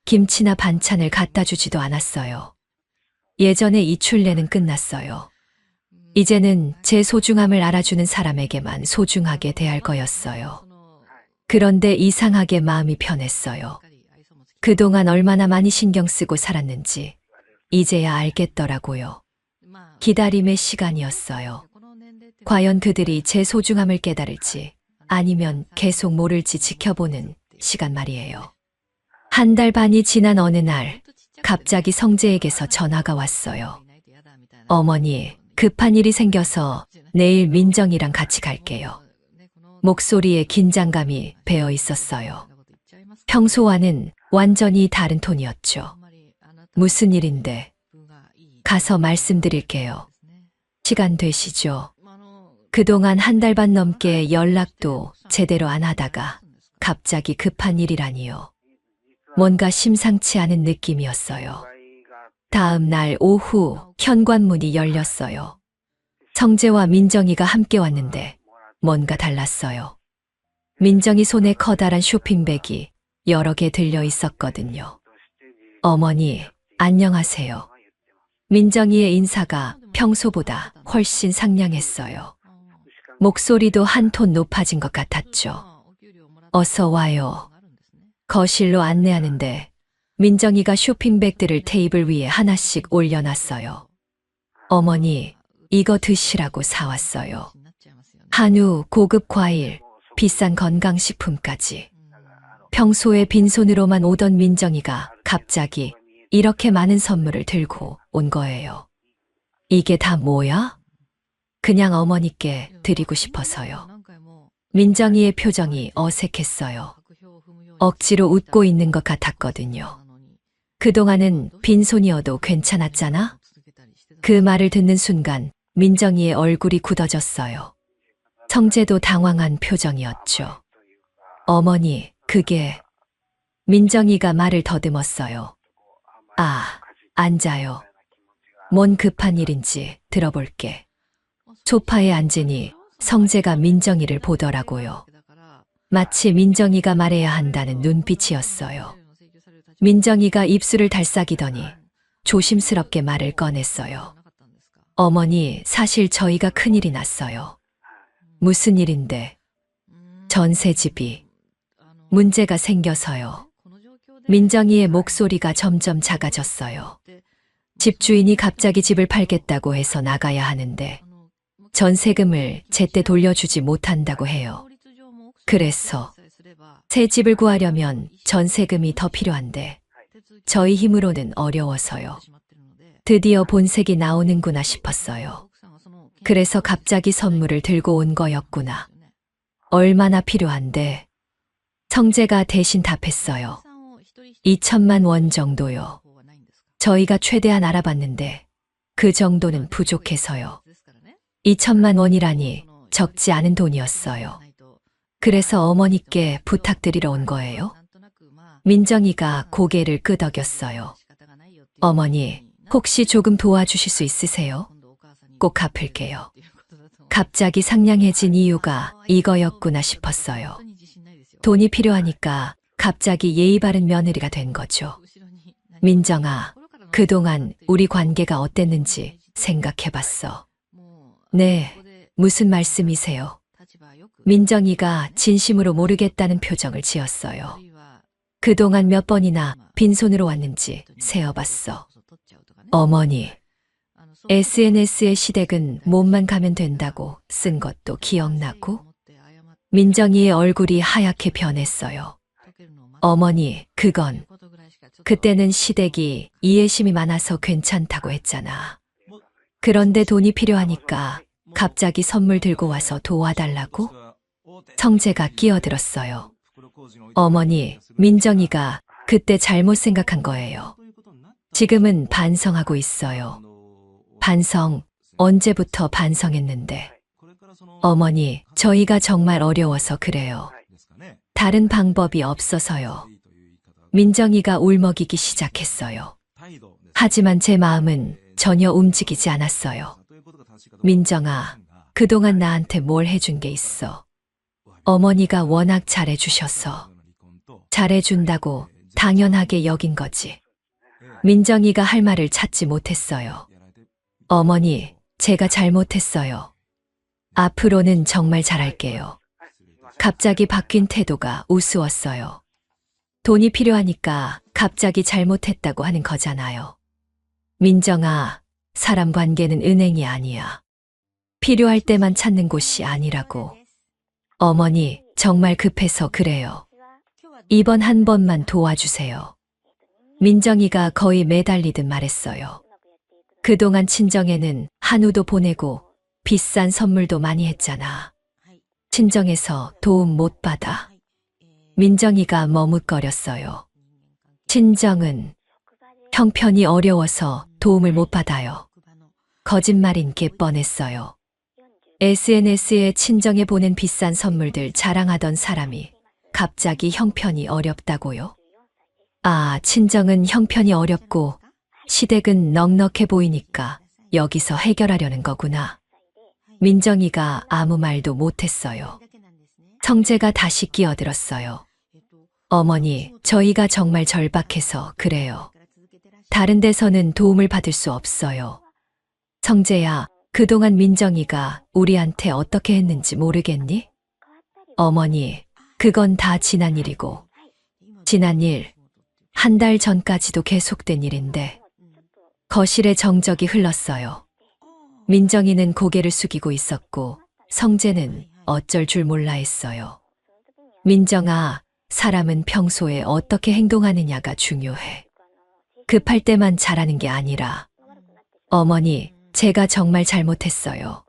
김치나 반찬을 갖다 주지도 않았어요. 예전에 이 춘례는 끝났어요. 이제는 제 소중함을 알아주는 사람에게만 소중하게 대할 거였어요. 그런데 이상하게 마음이 편했어요. 그동안 얼마나 많이 신경 쓰고 살았는지 이제야 알겠더라고요. 기다림의 시간이었어요. 과연 그들이 제 소중함을 깨달을지 아니면 계속 모를지 지켜보는 시간 말이에요. 한 달 반이 지난 어느 날 갑자기 성재에게서 전화가 왔어요. 어머니, 급한 일이 생겨서 내일 민정이랑 같이 갈게요. 목소리에 긴장감이 배어 있었어요. 평소와는 완전히 다른 톤이었죠. 무슨 일인데? 가서 말씀드릴게요. 시간 되시죠? 그동안 한 달 반 넘게 연락도 제대로 안 하다가 갑자기 급한 일이라니요. 뭔가 심상치 않은 느낌이었어요. 다음 날 오후 현관문이 열렸어요. 성재와 민정이가 함께 왔는데 뭔가 달랐어요. 민정이 손에 커다란 쇼핑백이 여러 개 들려 있었거든요. 어머니, 안녕하세요. 민정이의 인사가 평소보다 훨씬 상냥했어요. 목소리도 한 톤 높아진 것 같았죠. 어서 와요. 거실로 안내하는데 민정이가 쇼핑백들을 테이블 위에 하나씩 올려놨어요. 어머니, 이거 드시라고 사왔어요. 한우, 고급 과일, 비싼 건강식품까지. 평소에 빈손으로만 오던 민정이가 갑자기 이렇게 많은 선물을 들고 온 거예요. 이게 다 뭐야? 그냥 어머니께 드리고 싶어서요. 민정이의 표정이 어색했어요. 억지로 웃고 있는 것 같았거든요. 그동안은 빈손이어도 괜찮았잖아? 그 말을 듣는 순간 민정이의 얼굴이 굳어졌어요. 성재도 당황한 표정이었죠. 어머니, 그게... 민정이가 말을 더듬었어요. 아, 앉아요. 뭔 급한 일인지 들어볼게. 소파에 앉으니 성재가 민정이를 보더라고요. 마치 민정이가 말해야 한다는 눈빛이었어요. 민정이가 입술을 달싹이더니 조심스럽게 말을 꺼냈어요. 어머니, 사실 저희가 큰일이 났어요. 무슨 일인데? 전셋집이 문제가 생겨서요. 민정이의 목소리가 점점 작아졌어요. 집주인이 갑자기 집을 팔겠다고 해서 나가야 하는데 전세금을 제때 돌려주지 못한다고 해요. 그래서 새 집을 구하려면 전세금이 더 필요한데 저희 힘으로는 어려워서요. 드디어 본색이 나오는구나 싶었어요. 그래서 갑자기 선물을 들고 온 거였구나. 얼마나 필요한데? 성재가 대신 답했어요. 2천만 원 정도요. 저희가 최대한 알아봤는데 그 정도는 부족해서요. 2천만 원이라니 적지 않은 돈이었어요. 그래서 어머니께 부탁드리러 온 거예요. 민정이가 고개를 끄덕였어요. 어머니, 혹시 조금 도와주실 수 있으세요? 꼭 갚을게요. 갑자기 상냥해진 이유가 이거였구나 싶었어요. 돈이 필요하니까 갑자기 예의 바른 며느리가 된 거죠. 민정아, 그동안 우리 관계가 어땠는지 생각해봤어. 네, 무슨 말씀이세요? 민정이가 진심으로 모르겠다는 표정을 지었어요. 그동안 몇 번이나 빈손으로 왔는지 세어봤어. 어머니, SNS에 시댁은 몸만 가면 된다고 쓴 것도 기억나고? 민정이의 얼굴이 하얗게 변했어요. 어머니, 그건 그때는 시댁이 이해심이 많아서 괜찮다고 했잖아. 그런데 돈이 필요하니까 갑자기 선물 들고 와서 도와달라고? 성재가 끼어들었어요. 어머니, 민정이가 그때 잘못 생각한 거예요. 지금은 반성하고 있어요. 반성, 언제부터 반성했는데. 어머니, 저희가 정말 어려워서 그래요. 다른 방법이 없어서요. 민정이가 울먹이기 시작했어요. 하지만 제 마음은 전혀 움직이지 않았어요. 민정아, 그동안 나한테 뭘 해준 게 있어. 어머니가 워낙 잘해주셔서. 잘해준다고 당연하게 여긴 거지. 민정이가 할 말을 찾지 못했어요. 어머니, 제가 잘못했어요. 앞으로는 정말 잘할게요. 갑자기 바뀐 태도가 우스웠어요. 돈이 필요하니까 갑자기 잘못했다고 하는 거잖아요. 민정아, 사람 관계는 은행이 아니야. 필요할 때만 찾는 곳이 아니라고. 어머니, 정말 급해서 그래요. 이번 한 번만 도와주세요. 민정이가 거의 매달리듯 말했어요. 그동안 친정에는 한우도 보내고 비싼 선물도 많이 했잖아. 친정에서 도움 못 받아. 민정이가 머뭇거렸어요. 친정은 형편이 어려워서 도움을 못 받아요. 거짓말인 게 뻔했어요. SNS에 친정에 보낸 비싼 선물들 자랑하던 사람이 갑자기 형편이 어렵다고요? 아, 친정은 형편이 어렵고 시댁은 넉넉해 보이니까 여기서 해결하려는 거구나. 민정이가 아무 말도 못했어요. 성재가 다시 끼어들었어요. 어머니, 저희가 정말 절박해서 그래요. 다른 데서는 도움을 받을 수 없어요. 성재야, 그동안 민정이가 우리한테 어떻게 했는지 모르겠니? 어머니, 그건 다 지난 일이고, 지난 일, 한 달 전까지도 계속된 일인데, 거실에 정적이 흘렀어요. 민정이는 고개를 숙이고 있었고, 성재는 어쩔 줄 몰라 했어요. 민정아, 사람은 평소에 어떻게 행동하느냐가 중요해. 급할 때만 잘하는 게 아니라. 어머니, 제가 정말 잘못했어요.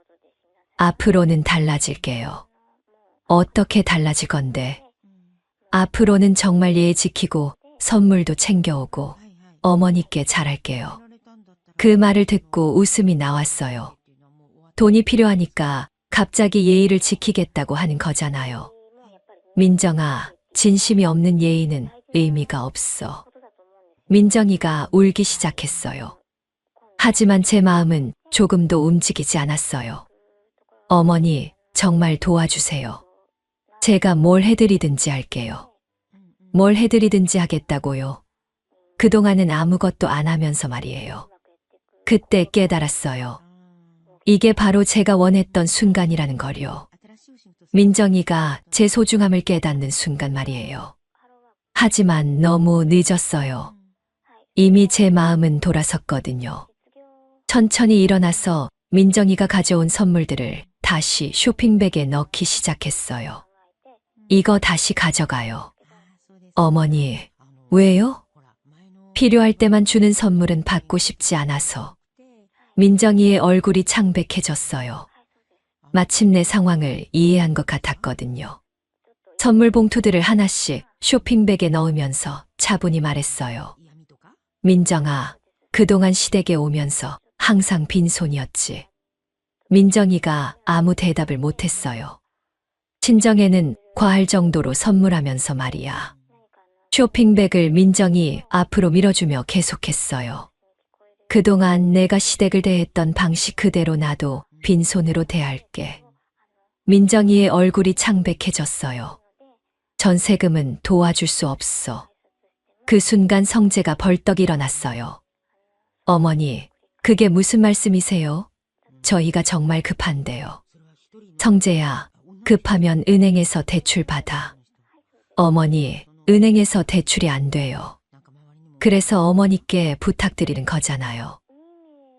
앞으로는 달라질게요. 어떻게 달라질 건데? 앞으로는 정말 예의 지키고 선물도 챙겨오고 어머니께 잘할게요. 그 말을 듣고 웃음이 나왔어요. 돈이 필요하니까 갑자기 예의를 지키겠다고 하는 거잖아요. 민정아, 진심이 없는 예의는 의미가 없어. 민정이가 울기 시작했어요. 하지만 제 마음은 조금도 움직이지 않았어요. 어머니, 정말 도와주세요. 제가 뭘 해드리든지 할게요. 뭘 해드리든지 하겠다고요. 그동안은 아무것도 안 하면서 말이에요. 그때 깨달았어요. 이게 바로 제가 원했던 순간이라는 걸요. 민정이가 제 소중함을 깨닫는 순간 말이에요. 하지만 너무 늦었어요. 이미 제 마음은 돌아섰거든요. 천천히 일어나서 민정이가 가져온 선물들을 다시 쇼핑백에 넣기 시작했어요. 이거 다시 가져가요. 어머니, 왜요? 필요할 때만 주는 선물은 받고 싶지 않아서. 민정이의 얼굴이 창백해졌어요. 마침내 상황을 이해한 것 같았거든요. 선물 봉투들을 하나씩 쇼핑백에 넣으면서 차분히 말했어요. 민정아, 그동안 시댁에 오면서 항상 빈손이었지. 민정이가 아무 대답을 못했어요. 친정에는 과할 정도로 선물하면서 말이야. 쇼핑백을 민정이 앞으로 밀어주며 계속했어요. 그동안 내가 시댁을 대했던 방식 그대로 나도 빈손으로 대할게. 민정이의 얼굴이 창백해졌어요. 전세금은 도와줄 수 없어. 그 순간 성재가 벌떡 일어났어요. 어머니, 그게 무슨 말씀이세요? 저희가 정말 급한데요. 성재야, 급하면 은행에서 대출 받아. 어머니, 은행에서 대출이 안 돼요. 그래서 어머니께 부탁드리는 거잖아요.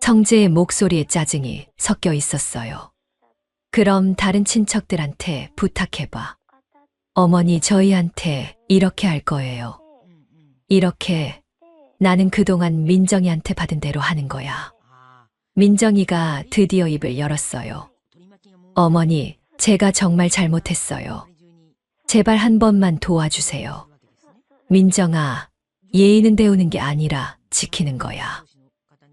성재의 목소리에 짜증이 섞여 있었어요. 그럼 다른 친척들한테 부탁해봐. 어머니, 저희한테 이렇게 할 거예요. 이렇게 나는 그동안 민정이한테 받은 대로 하는 거야. 민정이가 드디어 입을 열었어요. 어머니, 제가 정말 잘못했어요. 제발 한 번만 도와주세요. 민정아, 예의는 배우는 게 아니라 지키는 거야.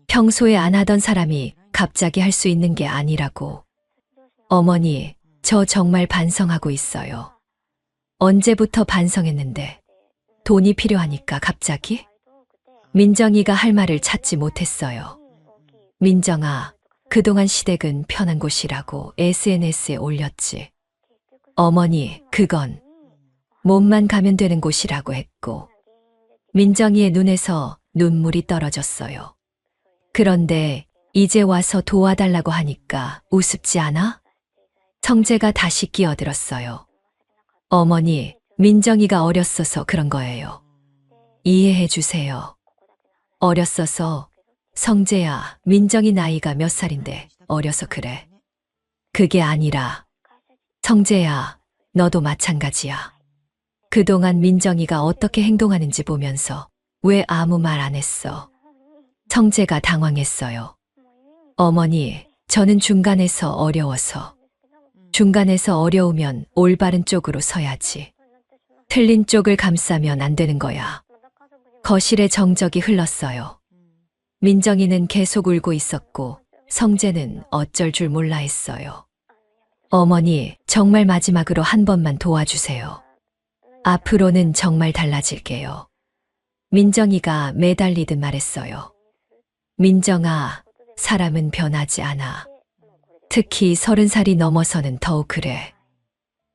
평소에 안 하던 사람이 갑자기 할 수 있는 게 아니라고. 어머니, 저 정말 반성하고 있어요. 언제부터 반성했는데 돈이 필요하니까 갑자기? 민정이가 할 말을 찾지 못했어요. 민정아, 그동안 시댁은 편한 곳이라고 SNS에 올렸지. 어머니, 그건 몸만 가면 되는 곳이라고 했고, 민정이의 눈에서 눈물이 떨어졌어요. 그런데 이제 와서 도와달라고 하니까 우습지 않아? 성재가 다시 끼어들었어요. 어머니, 민정이가 어렸어서 그런 거예요. 이해해 주세요. 어렸어서. 성재야, 민정이 나이가 몇 살인데 어려서 그래. 그게 아니라. 성재야, 너도 마찬가지야. 그동안 민정이가 어떻게 행동하는지 보면서 왜 아무 말 안 했어? 성재가 당황했어요. 어머니, 저는 중간에서 어려워서. 중간에서 어려우면 올바른 쪽으로 서야지. 틀린 쪽을 감싸면 안 되는 거야. 거실에 정적이 흘렀어요. 민정이는 계속 울고 있었고 성재는 어쩔 줄 몰라 했어요. 어머니, 정말 마지막으로 한 번만 도와주세요. 앞으로는 정말 달라질게요. 민정이가 매달리듯 말했어요. 민정아, 사람은 변하지 않아. 특히 30살이 넘어서는 더욱 그래.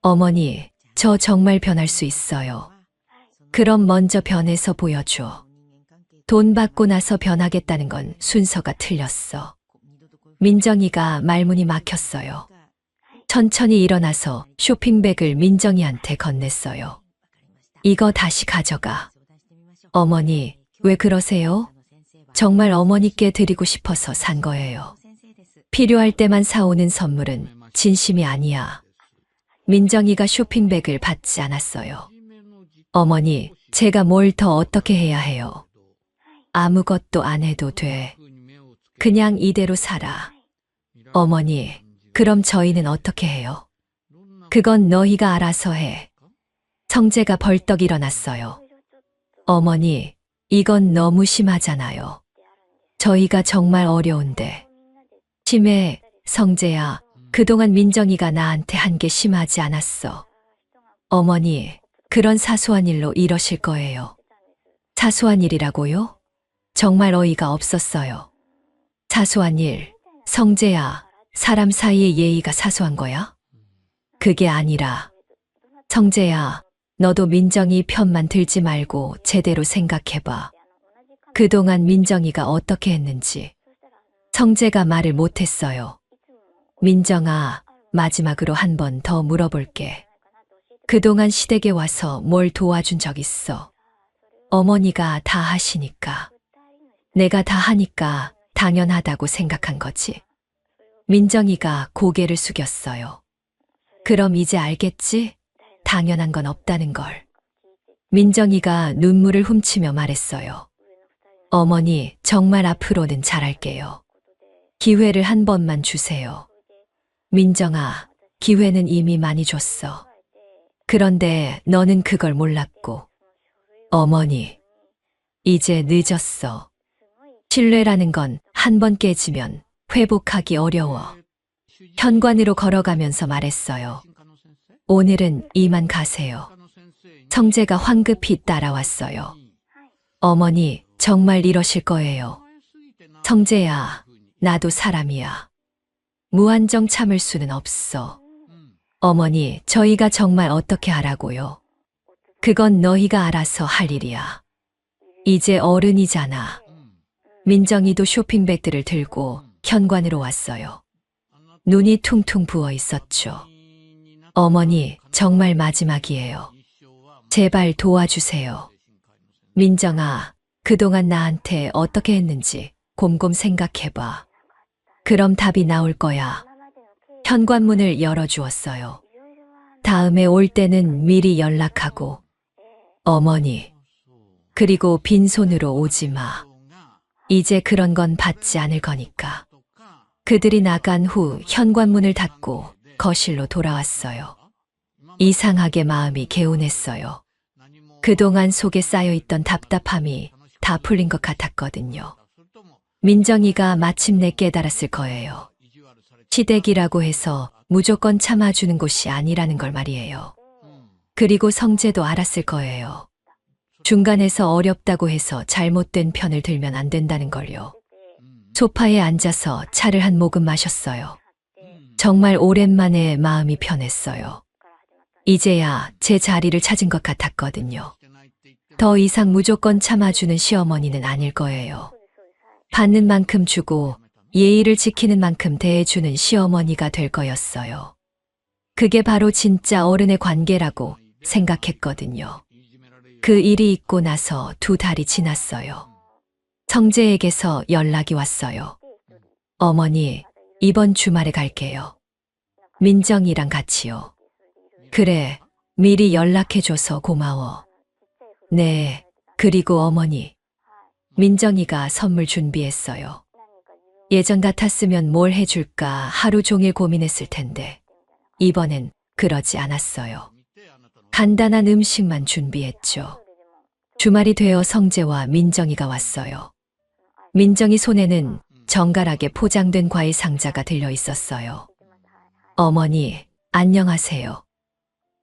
어머니, 저 정말 변할 수 있어요. 그럼 먼저 변해서 보여줘. 돈 받고 나서 변하겠다는 건 순서가 틀렸어. 민정이가 말문이 막혔어요. 천천히 일어나서 쇼핑백을 민정이한테 건넸어요. 이거 다시 가져가. 어머니, 왜 그러세요? 정말 어머니께 드리고 싶어서 산 거예요. 필요할 때만 사오는 선물은 진심이 아니야. 민정이가 쇼핑백을 받지 않았어요. 어머니, 제가 뭘 더 어떻게 해야 해요? 아무것도 안 해도 돼. 그냥 이대로 살아. 어머니, 그럼 저희는 어떻게 해요? 그건 너희가 알아서 해. 성재가 벌떡 일어났어요. 어머니, 이건 너무 심하잖아요. 저희가 정말 어려운데. 심해, 성재야. 그동안 민정이가 나한테 한 게 심하지 않았어. 어머니, 그런 사소한 일로 이러실 거예요. 사소한 일이라고요? 정말 어이가 없었어요. 사소한 일, 성재야, 사람 사이의 예의가 사소한 거야? 그게 아니라, 성재야, 너도 민정이 편만 들지 말고 제대로 생각해봐. 그동안 민정이가 어떻게 했는지. 성재가 말을 못했어요. 민정아, 마지막으로 한 번 더 물어볼게. 그동안 시댁에 와서 뭘 도와준 적 있어? 어머니가 다 하시니까. 내가 다 하니까 당연하다고 생각한 거지. 민정이가 고개를 숙였어요. 그럼 이제 알겠지? 당연한 건 없다는 걸. 민정이가 눈물을 훔치며 말했어요. 어머니, 정말 앞으로는 잘할게요. 기회를 한 번만 주세요. 민정아, 기회는 이미 많이 줬어. 그런데 너는 그걸 몰랐고. 어머니, 이제 늦었어. 신뢰라는 건 한 번 깨지면 회복하기 어려워. 현관으로 걸어가면서 말했어요. 오늘은 이만 가세요. 성재가 황급히 따라왔어요. 어머니, 정말 이러실 거예요. 성재야, 나도 사람이야. 무한정 참을 수는 없어. 어머니, 저희가 정말 어떻게 하라고요? 그건 너희가 알아서 할 일이야. 이제 어른이잖아. 민정이도 쇼핑백들을 들고 현관으로 왔어요. 눈이 퉁퉁 부어 있었죠. 어머니, 정말 마지막이에요. 제발 도와주세요. 민정아, 그동안 나한테 어떻게 했는지 곰곰 생각해봐. 그럼 답이 나올 거야. 현관문을 열어주었어요. 다음에 올 때는 미리 연락하고. 어머니, 그리고 빈손으로 오지 마. 이제 그런 건 받지 않을 거니까. 그들이 나간 후 현관문을 닫고 거실로 돌아왔어요. 이상하게 마음이 개운했어요. 그동안 속에 쌓여있던 답답함이 다 풀린 것 같았거든요. 민정이가 마침내 깨달았을 거예요. 시댁이라고 해서 무조건 참아주는 곳이 아니라는 걸 말이에요. 그리고 성재도 알았을 거예요. 중간에서 어렵다고 해서 잘못된 편을 들면 안 된다는 걸요. 소파에 앉아서 차를 한 모금 마셨어요. 정말 오랜만에 마음이 편했어요. 이제야 제 자리를 찾은 것 같았거든요. 더 이상 무조건 참아주는 시어머니는 아닐 거예요. 받는 만큼 주고 예의를 지키는 만큼 대해주는 시어머니가 될 거였어요. 그게 바로 진짜 어른의 관계라고 생각했거든요. 그 일이 있고 나서 2달이 지났어요. 성재에게서 연락이 왔어요. 어머니, 이번 주말에 갈게요. 민정이랑 같이요. 그래, 미리 연락해줘서 고마워. 네, 그리고 어머니. 민정이가 선물 준비했어요. 예전 같았으면 뭘 해줄까 하루 종일 고민했을 텐데, 이번엔 그러지 않았어요. 간단한 음식만 준비했죠. 주말이 되어 성재와 민정이가 왔어요. 민정이 손에는 정갈하게 포장된 과일 상자가 들려 있었어요. 어머니, 안녕하세요.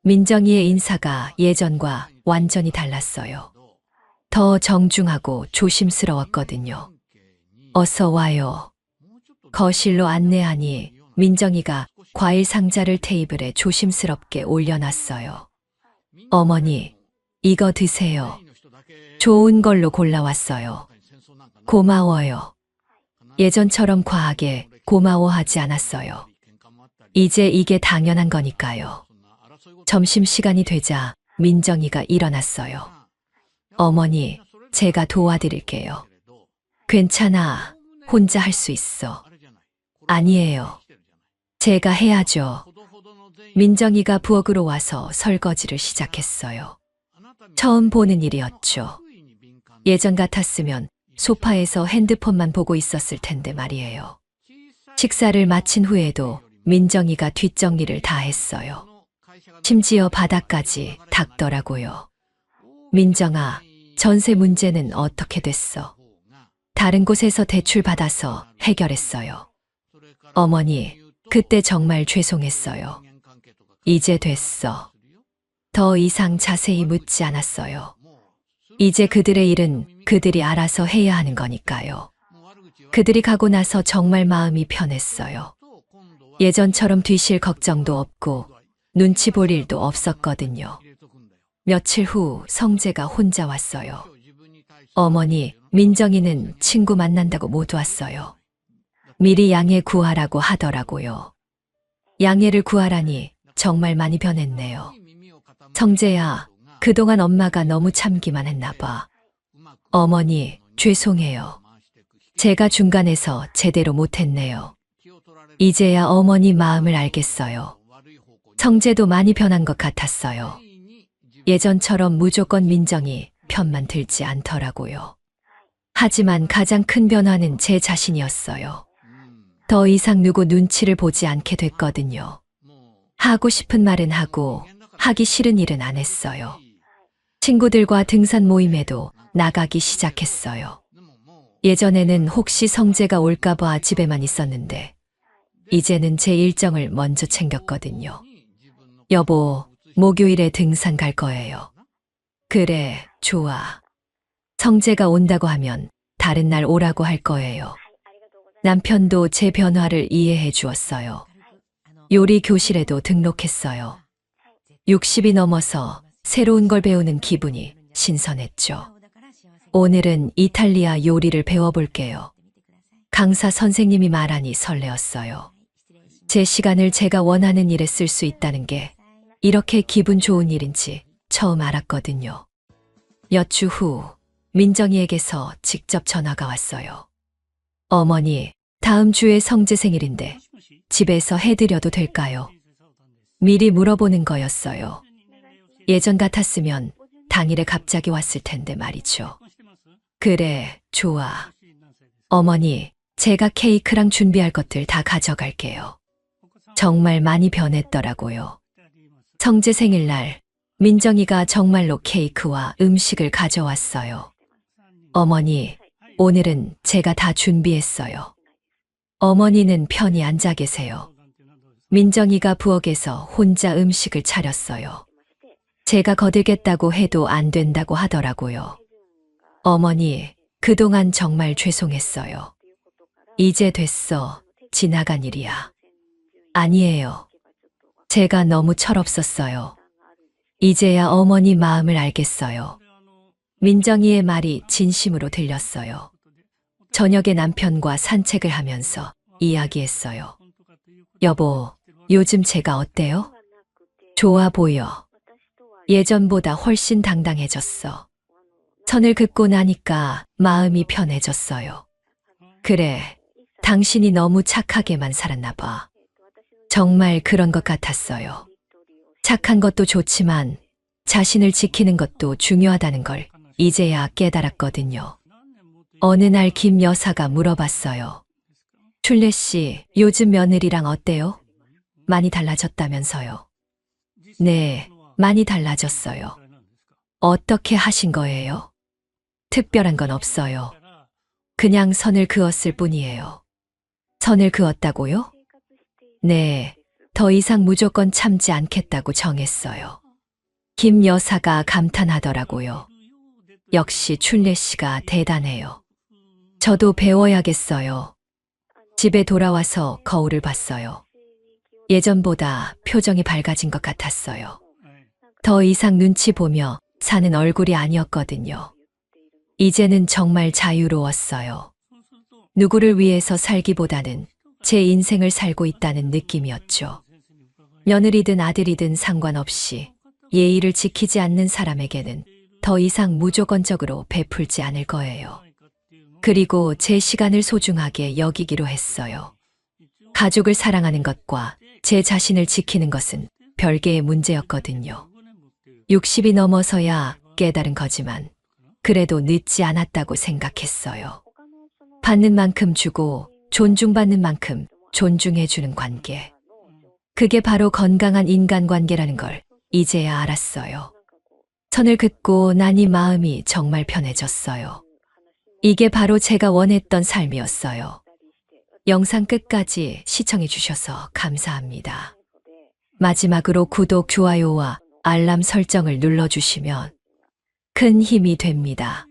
민정이의 인사가 예전과 완전히 달랐어요. 더 정중하고 조심스러웠거든요. 어서 와요. 거실로 안내하니 민정이가 과일 상자를 테이블에 조심스럽게 올려놨어요. 어머니, 이거 드세요. 좋은 걸로 골라왔어요. 고마워요. 예전처럼 과하게 고마워하지 않았어요. 이제 이게 당연한 거니까요. 점심시간이 되자 민정이가 일어났어요. 어머니, 제가 도와드릴게요. 괜찮아. 혼자 할 수 있어. 아니에요. 제가 해야죠. 민정이가 부엌으로 와서 설거지를 시작했어요. 처음 보는 일이었죠. 예전 같았으면 소파에서 핸드폰만 보고 있었을 텐데 말이에요. 식사를 마친 후에도 민정이가 뒷정리를 다 했어요. 심지어 바닥까지 닦더라고요. 민정아, 전세 문제는 어떻게 됐어? 다른 곳에서 대출 받아서 해결했어요. 어머니, 그때 정말 죄송했어요. 이제 됐어. 더 이상 자세히 묻지 않았어요. 이제 그들의 일은 그들이 알아서 해야 하는 거니까요. 그들이 가고 나서 정말 마음이 편했어요. 예전처럼 뒤실 걱정도 없고 눈치 볼 일도 없었거든요. 며칠 후 성재가 혼자 왔어요. 어머니, 민정이는 친구 만난다고 못 왔어요. 미리 양해 구하라고 하더라고요. 양해를 구하라니 정말 많이 변했네요. 성재야, 그동안 엄마가 너무 참기만 했나 봐. 어머니, 죄송해요. 제가 중간에서 제대로 못했네요. 이제야 어머니 마음을 알겠어요. 성재도 많이 변한 것 같았어요. 예전처럼 무조건 민정이 편만 들지 않더라고요. 하지만 가장 큰 변화는 제 자신이었어요. 더 이상 누구 눈치를 보지 않게 됐거든요. 하고 싶은 말은 하고 하기 싫은 일은 안 했어요. 친구들과 등산 모임에도 나가기 시작했어요. 예전에는 혹시 성재가 올까봐 집에만 있었는데 이제는 제 일정을 먼저 챙겼거든요. 여보, 목요일에 등산 갈 거예요. 그래, 좋아. 성재가 온다고 하면 다른 날 오라고 할 거예요. 남편도 제 변화를 이해해 주었어요. 요리 교실에도 등록했어요. 60이 넘어서 새로운 걸 배우는 기분이 신선했죠. 오늘은 이탈리아 요리를 배워볼게요. 강사 선생님이 말하니 설레었어요. 제 시간을 제가 원하는 일에 쓸 수 있다는 게 이렇게 기분 좋은 일인지 처음 알았거든요. 몇 주 후 민정이에게서 직접 전화가 왔어요. 어머니, 다음 주에 성재 생일인데 집에서 해드려도 될까요? 미리 물어보는 거였어요. 예전 같았으면 당일에 갑자기 왔을 텐데 말이죠. 그래, 좋아. 어머니, 제가 케이크랑 준비할 것들 다 가져갈게요. 정말 많이 변했더라고요. 성재 생일날 민정이가 정말로 케이크와 음식을 가져왔어요. 어머니, 오늘은 제가 다 준비했어요. 어머니는 편히 앉아 계세요. 민정이가 부엌에서 혼자 음식을 차렸어요. 제가 거들겠다고 해도 안 된다고 하더라고요. 어머니, 그동안 정말 죄송했어요. 이제 됐어. 지나간 일이야. 아니에요. 제가 너무 철없었어요. 이제야 어머니 마음을 알겠어요. 민정이의 말이 진심으로 들렸어요. 저녁에 남편과 산책을 하면서 이야기했어요. 여보, 요즘 제가 어때요? 좋아 보여. 예전보다 훨씬 당당해졌어. 선을 긋고 나니까 마음이 편해졌어요. 그래, 당신이 너무 착하게만 살았나 봐. 정말 그런 것 같았어요. 착한 것도 좋지만 자신을 지키는 것도 중요하다는 걸 이제야 깨달았거든요. 어느 날 김 여사가 물어봤어요. 춘례 씨, 요즘 며느리랑 어때요? 많이 달라졌다면서요. 네, 많이 달라졌어요. 어떻게 하신 거예요? 특별한 건 없어요. 그냥 선을 그었을 뿐이에요. 선을 그었다고요? 네, 더 이상 무조건 참지 않겠다고 정했어요. 김 여사가 감탄하더라고요. 역시 춘례 씨가 대단해요. 저도 배워야겠어요. 집에 돌아와서 거울을 봤어요. 예전보다 표정이 밝아진 것 같았어요. 더 이상 눈치 보며 사는 얼굴이 아니었거든요. 이제는 정말 자유로웠어요. 누구를 위해서 살기보다는 제 인생을 살고 있다는 느낌이었죠. 며느리든 아들이든 상관없이 예의를 지키지 않는 사람에게는 더 이상 무조건적으로 베풀지 않을 거예요. 그리고 제 시간을 소중하게 여기기로 했어요. 가족을 사랑하는 것과 제 자신을 지키는 것은 별개의 문제였거든요. 60이 넘어서야 깨달은 거지만 그래도 늦지 않았다고 생각했어요. 받는 만큼 주고 존중받는 만큼 존중해주는 관계. 그게 바로 건강한 인간관계라는 걸 이제야 알았어요. 선을 긋고 나니 마음이 정말 편해졌어요. 이게 바로 제가 원했던 삶이었어요. 영상 끝까지 시청해 주셔서 감사합니다. 마지막으로 구독, 좋아요와 알람 설정을 눌러주시면 큰 힘이 됩니다.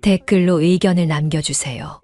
댓글로 의견을 남겨주세요.